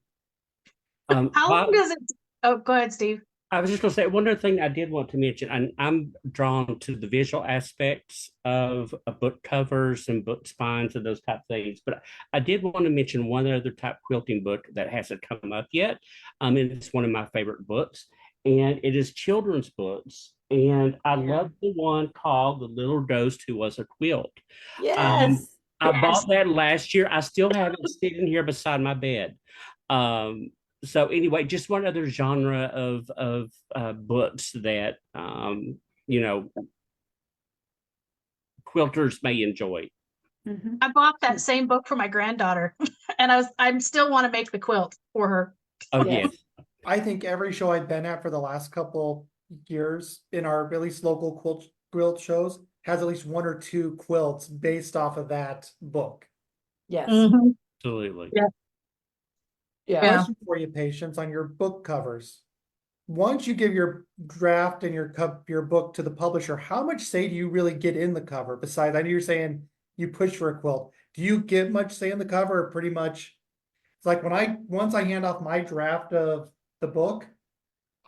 How long Bob, does it? Oh, go ahead, Steve. I was just going to say one other thing I did want to mention, and I'm drawn to the visual aspects of book covers and book spines and those type of things. But I did want to mention one other type quilting book that hasn't come up yet. And it's one of my favorite books, and it is children's books. And I love the one called The Little Ghost Who Was a Quilt. Yes. I bought that last year. I still have it sitting here beside my bed. So anyway, just one other genre of books that you know, quilters may enjoy. mhm. I bought that same book for my granddaughter, and I still want to make the quilt for her. Oh Yes. yes. I think every show I've been at for the last couple years in our at least local quilt shows has at least one or two quilts based off of that book. Yes. Absolutely. Yeah. Yeah. Question for you, Patience, on your book covers. Once you give your draft and your book to the publisher, how much say do you really get in the cover? Besides, I know you're saying you push for a quilt. Do you get much say in the cover, or pretty much? It's like once I hand off my draft of the book,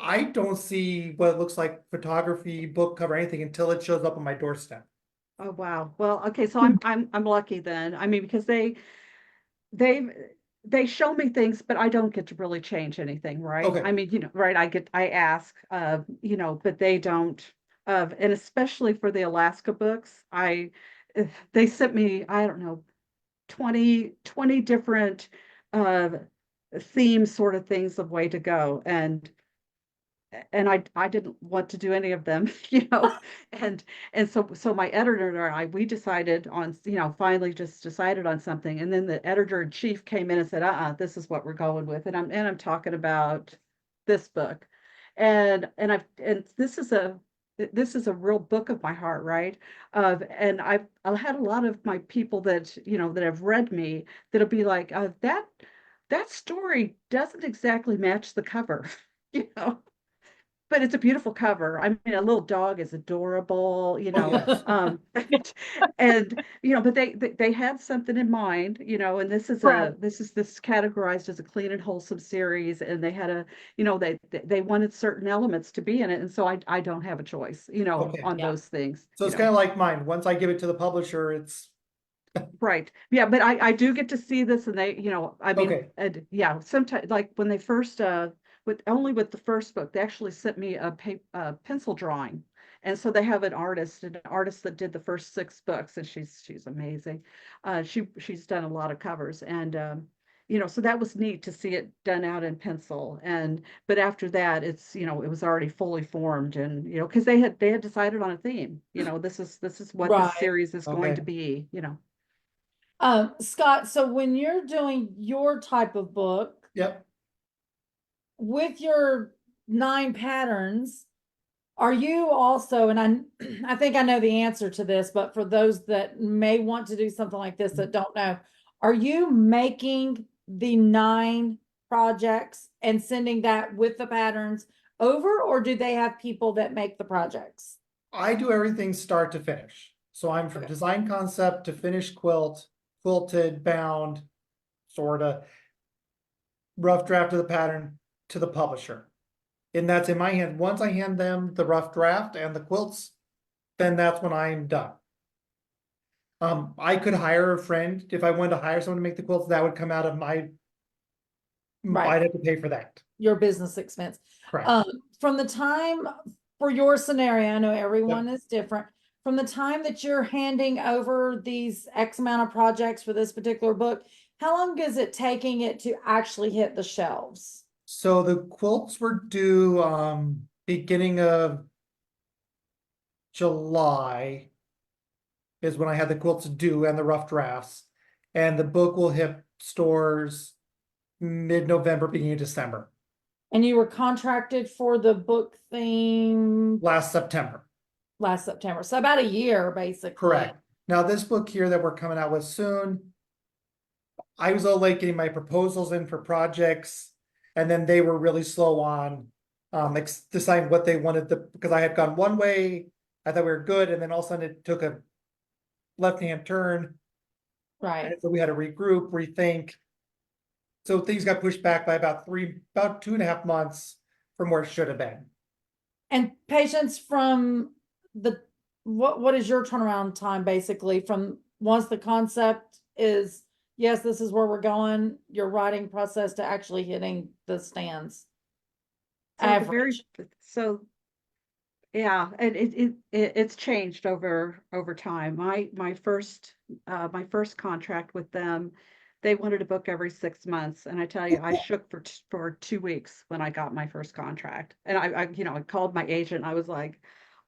I don't see what it looks like photography, book cover, anything until it shows up on my doorstep. Oh wow. Well, okay, so I'm lucky then. I mean, because they they show me things, but I don't get to really change anything, right? Okay. I mean, right, I ask, but they don't. And especially for the Alaska books, they sent me, I don't know, 20 different uh theme sort of things of way to go. And I didn't want to do any of them, and so my editor and we decided on, finally just decided on something, and then the editor in chief came in and said, this is what we're going with, and I'm talking about this book, and this is a real book of my heart, right? And I've had a lot of my people that that have read me that'll be like, that story doesn't exactly match the cover, you know. But it's a beautiful cover. I mean, a little dog is adorable, Yes. and but they had something in mind, and Right. this is categorized as a clean and wholesome series, and they had they wanted certain elements to be in it, and so I don't have a choice, Okay. on Yeah. those things. So it's kind of like mine. Once I give it to the publisher, it's Right. Yeah, but I do get to see this, and they, I mean, okay. and yeah, sometimes like when they first with the first book, they actually sent me a pencil drawing. And so they have an artist that did the first 6 books, and she's amazing. She's done a lot of covers, and so that was neat to see it done out in pencil. But after that, it's, it was already fully formed, and because they had decided on a theme. This is what Right. this series is going to Okay. be. Scott, so when you're doing your type of book Yep. with your 9 patterns, are you also, and I think I know the answer to this, but for those that may want to do something like this that don't know, are you making the 9 projects and sending that with the patterns over, or do they have people that make the projects? I do everything start to finish. So I'm from design concept to finished quilt, quilted, bound, sorta, rough draft of the pattern to the publisher. And that's in my hand. Once I hand them the rough draft and the quilts, then that's when I'm done. I could hire a friend. If I wanted to hire someone to make the quilts, that would come out of Right. I'd have to pay for that. Your business expense. Correct. From the time for your scenario, I know everyone is different. From the time that you're handing over these X amount of projects for this particular book, how long is it taking it to actually hit the shelves? So the quilts were due beginning of July is when I had the quilts due and the rough drafts. And the book will hit stores mid-November, beginning of December, And you were contracted for the book theme last September. last September. So about a year, basically. Correct. Now, this book here that we're coming out with soon, I was a little late getting my proposals in for projects, and then they were really slow on decide what they wanted because I had gone one way, I thought we were good, and then all of a sudden it took a left-hand turn. Right. And so we had to regroup, rethink. So things got pushed back by about 2.5 months from where it should have been. And patients from what is your turnaround time basically from once the concept is, yes, this is where we're going, your writing process to actually hitting the stands? So the Average. so yeah, and it's changed over time. My first contract with them, they wanted a book every 6 months, and I tell you, I shook for 2 weeks when I got my first contract, and I called my agent. I was like,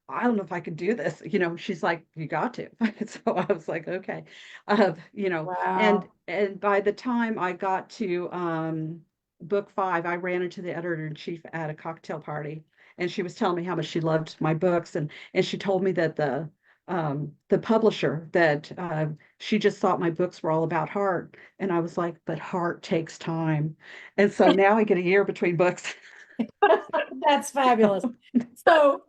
I don't know if I could do this. She's like, you got to. So I was like, okay, and Wow. by the time I got to book 5, I ran into the editor-in-chief at a cocktail party, and she was telling me how much she loved my books, and she told me that the publisher that she just thought my books were all about heart, and I was like, but heart takes time, and so now I get a year between books. That's fabulous. So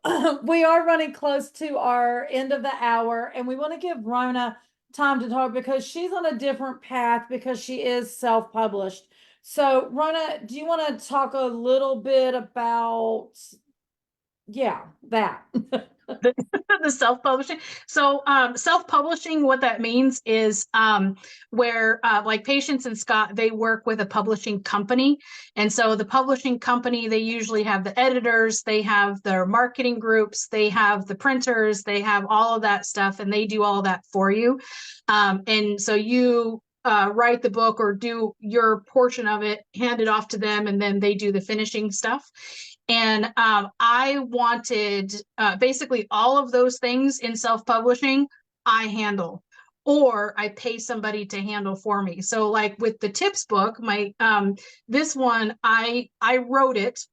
we are running close to our end of the hour, and we want to give Rona time to talk because she's on a different path because she is self-published. So Rona, do you want to talk a little bit about, yeah, that? The self-publishing. So self-publishing, what that means is where like Patience and Scott, they work with a publishing company. And so the publishing company, they usually have the editors, they have their marketing groups, they have the printers, they have all of that stuff, and they do all of that for you. And so you write the book or do your portion of it, hand it off to them, and then they do the finishing stuff. And I wanted basically all of those things in self-publishing, I handle, or I pay somebody to handle for me. So like with the tips book, my this one, I wrote it,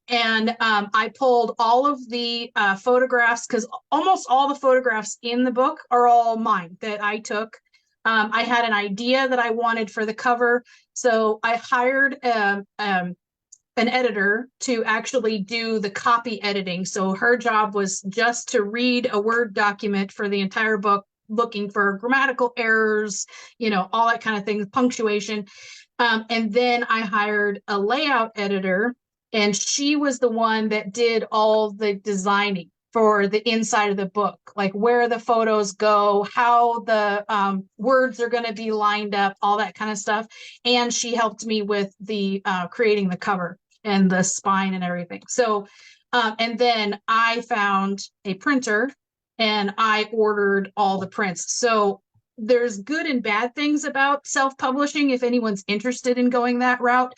and I pulled all of the photographs, because almost all the photographs in the book are all mine that I took. I had an idea that I wanted for the cover, so I hired an editor to actually do the copy editing. So her job was just to read a Word document for the entire book, looking for grammatical errors, all that kind of thing, punctuation. And then I hired a layout editor, and she was the one that did all the designing for the inside of the book, like where the photos go, how the words are going to be lined up, all that kind of stuff. And she helped me with the creating the cover and the spine and everything. So, and then I found a printer and I ordered all the prints. So there's good and bad things about self-publishing if anyone's interested in going that route.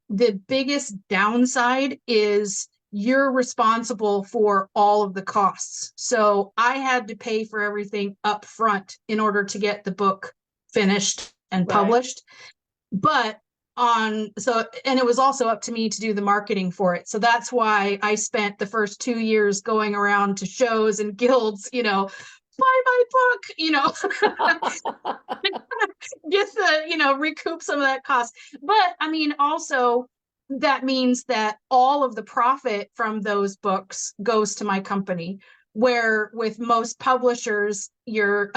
The biggest downside is you're responsible for all of the costs. So I had to pay for everything up front in order to get the book finished and published. But and it was also up to me to do the marketing for it. So that's why I spent the first 2 years going around to shows and guilds, buy my book, get the, recoup some of that cost. But I mean, also that means that all of the profit from those books goes to my company, where with most publishers, you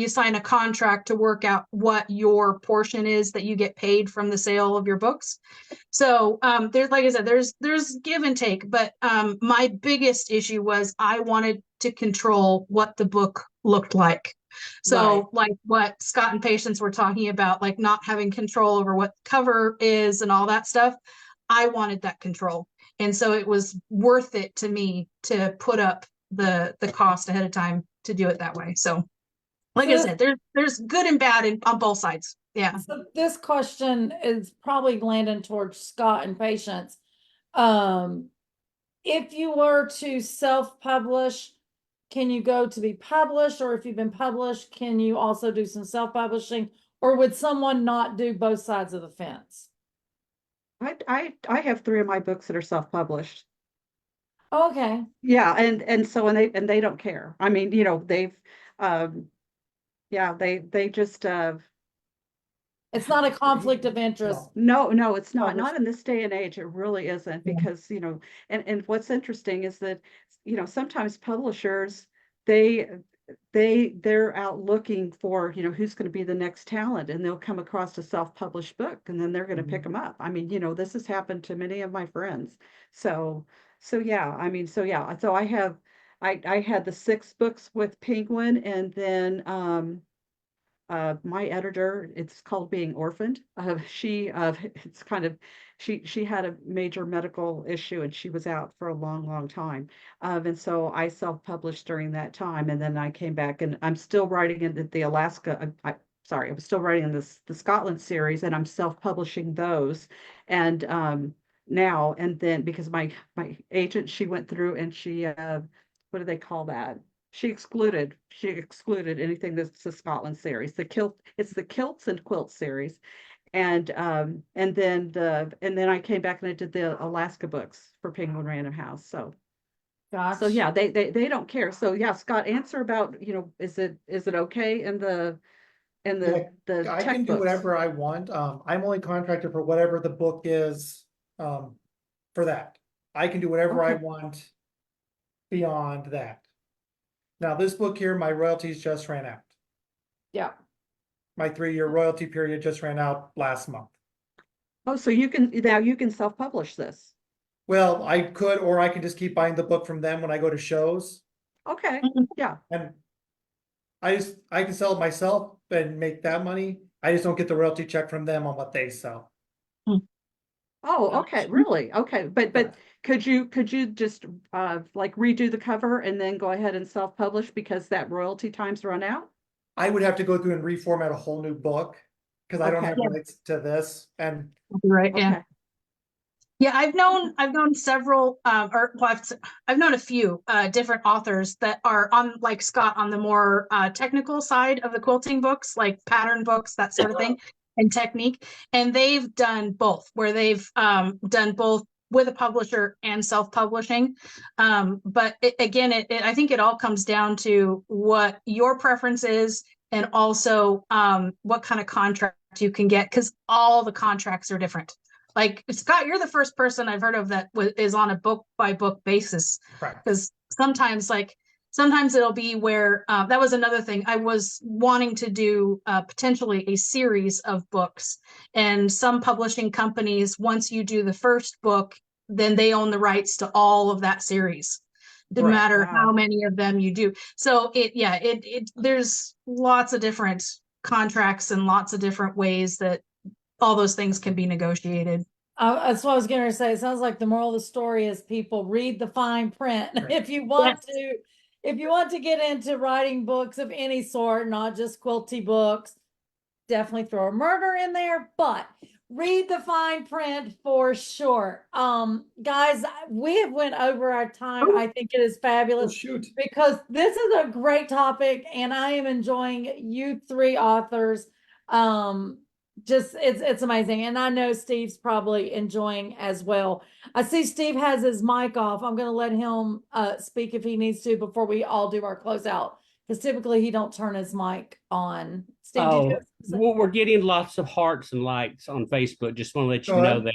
sign a contract to work out what your portion is that you get paid from the sale of your books. So there's, like I said, there's give and take, but my biggest issue was I wanted to control what the book looked like. So like what Scott and Patience were talking about, like not having control over what the cover is and all that stuff, I wanted that control. And so it was worth it to me to put up the cost ahead of time to do it that way. So like I said, there's good and bad on both sides. Yeah. So this question is probably landing towards Scott and Patience. If you were to self-publish, can you go to be published? Or if you've been published, can you also do some self-publishing? Or would someone not do both sides of the fence? I have 3 of my books that are self-published. Okay. Yeah, and so they don't care. I mean, they've yeah, they just It's not a conflict of interest. No, no, it's not. Publish- Not in this day and age. It really isn't Yeah. because, and what's interesting is that, sometimes publishers, they they're out looking for, who's going to be the next talent, and they'll come across a self-published book and then they're going to pick them up. I mean, this has happened to many of my friends. So yeah, I mean, so yeah, so I had the 6 books with Penguin, and then my editor, it's called Being Orphaned. It's kind of, she had a major medical issue and she was out for a long, long time. And so I self-published during that time, and then I came back, and I'm still writing in the Alaska. Sorry, I'm still writing the Scotland series, and I'm self-publishing those. And now and then, because my agent, she went through and she what do they call that? She excluded anything that's the Scotland series. It's the Kilts and Quilt series. And then I came back and I did the Alaska books for Penguin Random House. So Gotcha. yeah, they don't care. So yeah, Scott, answer about, is it okay in the the I can do textbooks? whatever I want. I'm only contracted for whatever the book is, for that. I can do whatever I Okay. want beyond that. Now, this book here, my royalties just ran out. Yeah. My 3-year royalty period just ran out last month. Oh, so you can self-publish this. Well, I could, or I can just keep buying the book from them when I go to shows, Okay, Mhm. yeah. and I can sell it myself and make that money. I just don't get the royalty check from them on what they sell. Oh, okay, really? Okay, but Correct. could you just like redo the cover and then go ahead and self-publish because that royalty time's run out? I would have to go through and reformat a whole new book because I don't Okay. have rights to this. And Right. Yeah. Okay. Yeah, I've known several, I've known a few different authors that are on, like Scott, on the more technical side of the quilting books, like pattern books, that sort of thing, and technique. And they've done both, where they've done both with a publisher and self-publishing. But again, I think it all comes down to what your preference is, and also what kind of contract you can get, because all the contracts are different. Like, Scott, you're the first person I've heard of that is on a book by book basis. correct. Because sometimes it'll be where that was another thing. I was wanting to do potentially a series of books, and some publishing companies, once you do the first book, then they own the rights to all of that series. No Right. matter Wow. how many of them you do. So there's lots of different contracts and lots of different ways that all those things can be negotiated. That's what I was going to say. It sounds like the moral of the story is people read the fine print. Right. If you want to get into writing books of any sort, not just quilty books, definitely throw a murder in there, but read the fine print for sure. Guys, we have went over our time. I think it is Oh, fabulous shoot. because this is a great topic and I am enjoying you 3 authors. Just it's amazing. And I know Steve's probably enjoying as well. I see Steve has his mic off. I'm gonna let him speak if he needs to before we all do our closeout. Because typically he don't turn his mic on. Steve, did you Oh, well, we're getting lots of hearts and likes on Facebook. Just want to let you Go know ahead.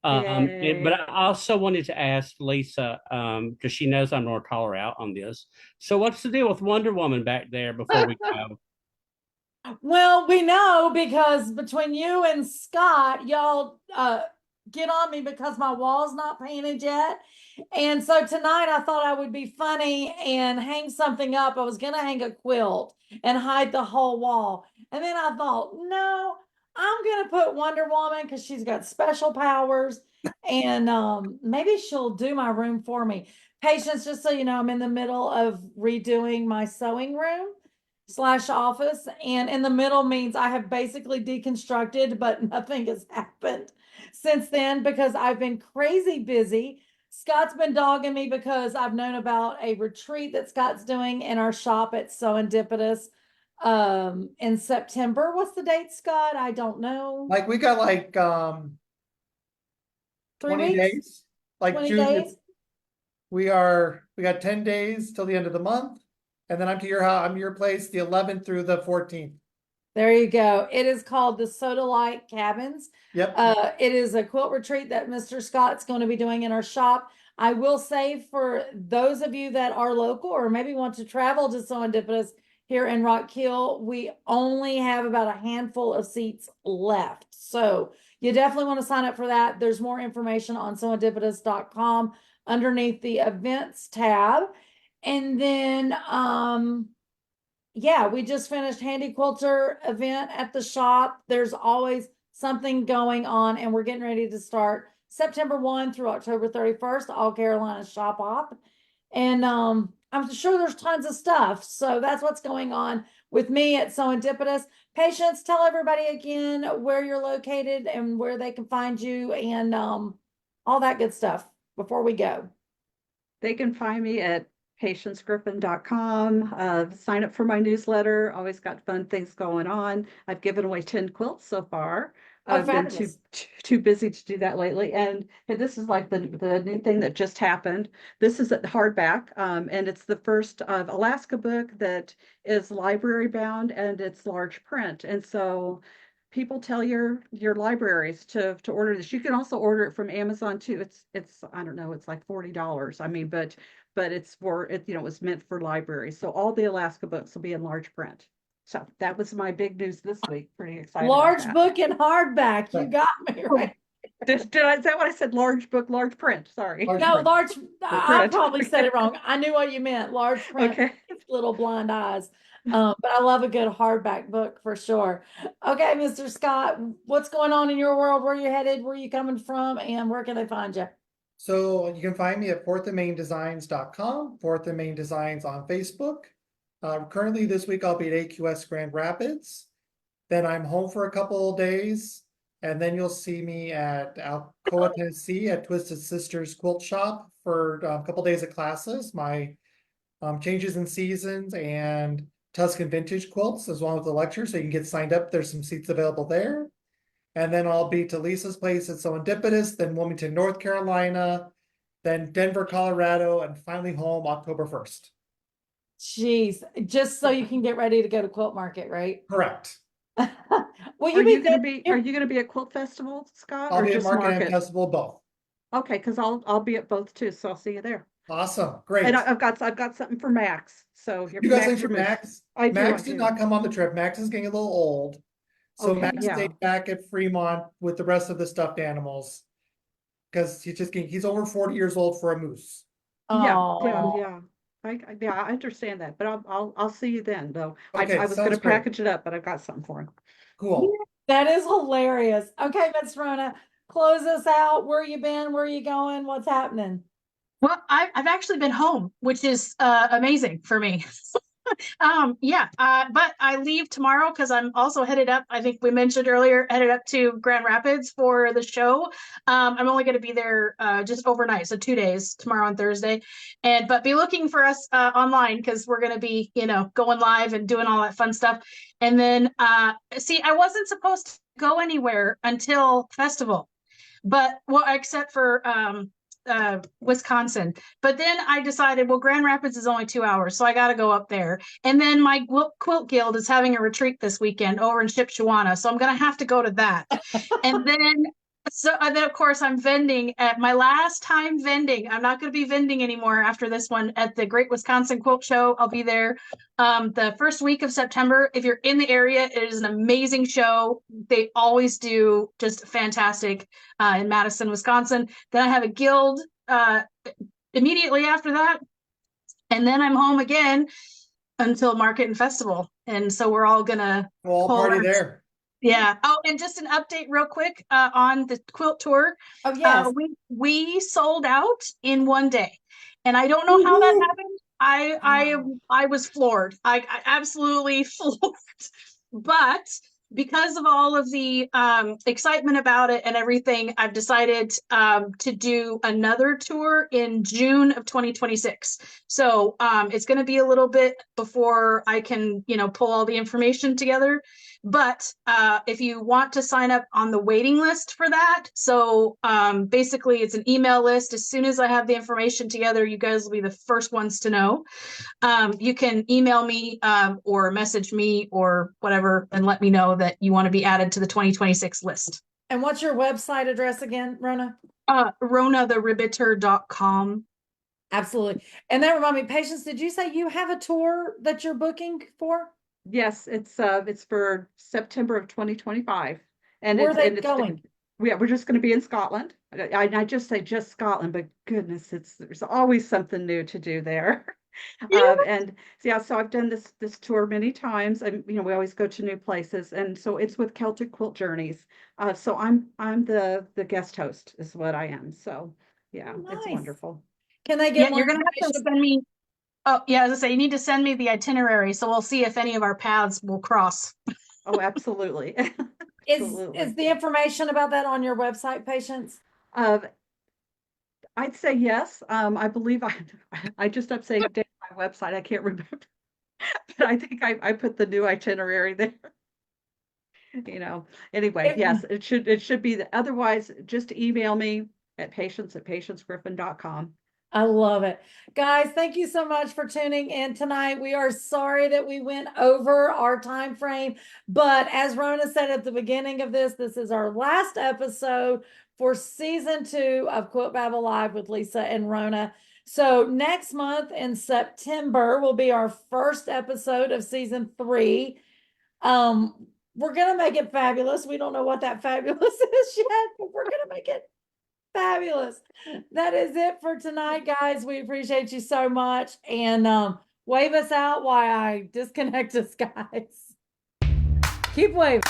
that. Yay. But I also wanted to ask Lisa, because she knows I'm going to call her out on this. So what's the deal with Wonder Woman back there before we go? Well, we know because between you and Scott, y'all get on me because my wall's not painted yet. And so tonight I thought I would be funny and hang something up. I was going to hang a quilt and hide the whole wall. And then I thought, no, I'm going to put Wonder Woman because she's got special powers and maybe she'll do my room for me. Patience, just so you know, I'm in the middle of redoing my sewing room / office, and in the middle means I have basically deconstructed, but nothing has happened since then because I've been crazy busy. Scott's been dogging me because I've known about a retreat that Scott's doing in our shop at SewEndipitous in September. What's the date, Scott? I don't know. Like we got 3 20 weeks? days. Like 20 June, days? we got 10 days till the end of the month. And then I'm to your house, I'm your place the 11th through the 14th. There you go. It is called the Soda Light Cabins. Yep. It is a quilt retreat that Mr. Scott's going to be doing in our shop. I will say for those of you that are local or maybe want to travel to Serendipitous here in Rock Hill, we only have about a handful of seats left. So you definitely want to sign up for that. There's more information on SewEndipitous.com underneath the events tab. And then, yeah, we just finished Handy Quilter event at the shop. There's always something going on, and we're getting ready to start September 1 through October 31st, All Carolina Shop Op. And I'm sure there's tons of stuff. So that's what's going on with me at SewEndipitous. Patience, tell everybody again where you're located and where they can find you and all that good stuff before we go. They can find me at patientgriffin.com. Sign up for my newsletter. Always got fun things going on. I've given away 10 quilts so far. Oh, I've been fabulous. too busy to do that lately. And this is like the new thing that just happened. This is at hardback, and it's the first of Alaska book that is library bound and it's large print. And so people tell your libraries to order this. You can also order it from Amazon too. It's I don't know, it's like $40. I mean, but it's for it, you know, it's meant for libraries. So all the Alaska books will be in large print. So that was my big news this week. Pretty excited. Large about book and hardback. You got me right. is that what I said? Large book, large print. Sorry. Large No, print. large. I print. probably said it wrong. I knew what you meant. Large print, Okay. little blind eyes. But I love a good hardback book for sure. Okay, Mr. Scott, what's going on in your world? Where you headed? Where you coming from? And where can they find you? So you can find me at fourthandmaindesigns.com, Fourth and Main Designs on Facebook. Currently this week I'll be at AQS Grand Rapids. Then I'm home for a couple of days. And then you'll see me at Alcoa, Tennessee at Twisted Sisters Quilt Shop for a couple days of classes. My changes in seasons and Tuscan vintage quilts as well as the lecture. So you can get signed up. There's some seats available there. And then I'll be to Lisa's place at SewEndipitous, then Wilmington, North Carolina, then Denver, Colorado, and finally home October 1st. Jeez, just so you can get ready to go to Quilt Market, right? Correct. Will Are you you be gonna there? be are you gonna be at Quilt Festival, Scott? I'll or be at just Market and Festival both. Okay, because I'll be at both too, so I'll see you there. Awesome. Great. And I've got something for Max. So You guys think for Max? I do. Max did not come on the trip. Max is getting a little old. So Okay, Max yeah. stayed back at Fremont with the rest of the stuffed animals. Because he's over 40 years old for a moose. Oh, I understand that, but I'll see you then though. Okay, I was sounds gonna great. package it up, but I've got something for him. Cool. that is hilarious. Okay, Miss Rona, close us out. Where you been? Where you going? What's happening? Well, I've actually been home, which is amazing for me. But I leave tomorrow because I'm also headed up. I think we mentioned earlier, headed up to Grand Rapids for the show. I'm only going to be there just overnight, so 2 days, tomorrow and Thursday, but be looking for us online because we're going to be, going live and doing all that fun stuff. And then see, I wasn't supposed to go anywhere until festival, but well, except for Wisconsin. But then I decided, well, Grand Rapids is only 2 hours, so I got to go up there. And then my quilt guild is having a retreat this weekend over in Shipshewana, so I'm going to have to go to that. And then of course I'm vending at my last time vending. I'm not going to be vending anymore after this one at the Great Wisconsin Quilt Show. I'll be there the first week of September. If you're in the area, it is an amazing show. They always do just fantastic in Madison, Wisconsin. Then I have a guild immediately after that. And then I'm home again until Market and Festival. And so we're all gonna We'll all party there. Yeah. Oh, and just an update real quick on the quilt tour. Oh, yes. We sold out in 1 day, and I don't know how that happened. I was floored. I absolutely floored. But because of all of the excitement about it and everything, I've decided to do another tour in June of 2026. So it's going to be a little bit before I can, pull all the information together. But if you want to sign up on the waiting list for that, so basically it's an email list. As soon as I have the information together, you guys will be the first ones to know. You can email me or message me or whatever and let me know that you want to be added to the 2026 list. And what's your website address again, Rona? RonaTheRibbiter.com. Absolutely. And that remind me, Patience, did you say you have a tour that you're booking for? Yes, it's for September of 2025. And Where are they it's going? we're just going to be in Scotland. I just say just Scotland, but goodness, there's always something new to do there. Yeah. And yeah, so I've done this tour many times, and we always go to new places, and so it's with Celtic Quilt Journeys. So I'm the guest host is what I am. So yeah, it's Nice. wonderful. Can I Yeah, get more you're gonna have to information? send me. Oh, yeah, as I say, you need to send me the itinerary, so we'll see if any of our paths will cross. Oh, absolutely. Is the information about that on your website, Patience? I'd say yes. I believe I just updated my website. I can't remember, but I think I put the new itinerary there. Anyway, yes, it should be otherwise just email me at patience@patiencegriffin.com. I love it. Guys, thank you so much for tuning in tonight. We are sorry that we went over our time frame, but as Rona said at the beginning of this is our last episode for season 2 of Quilt Babble Live with Lisa and Rona. So next month in September will be our first episode of season 3. We're gonna make it fabulous. We don't know what that fabulous is yet, but we're gonna make it fabulous. That is it for tonight, guys. We appreciate you so much. And wave us out while I disconnect us, guys. Keep waving.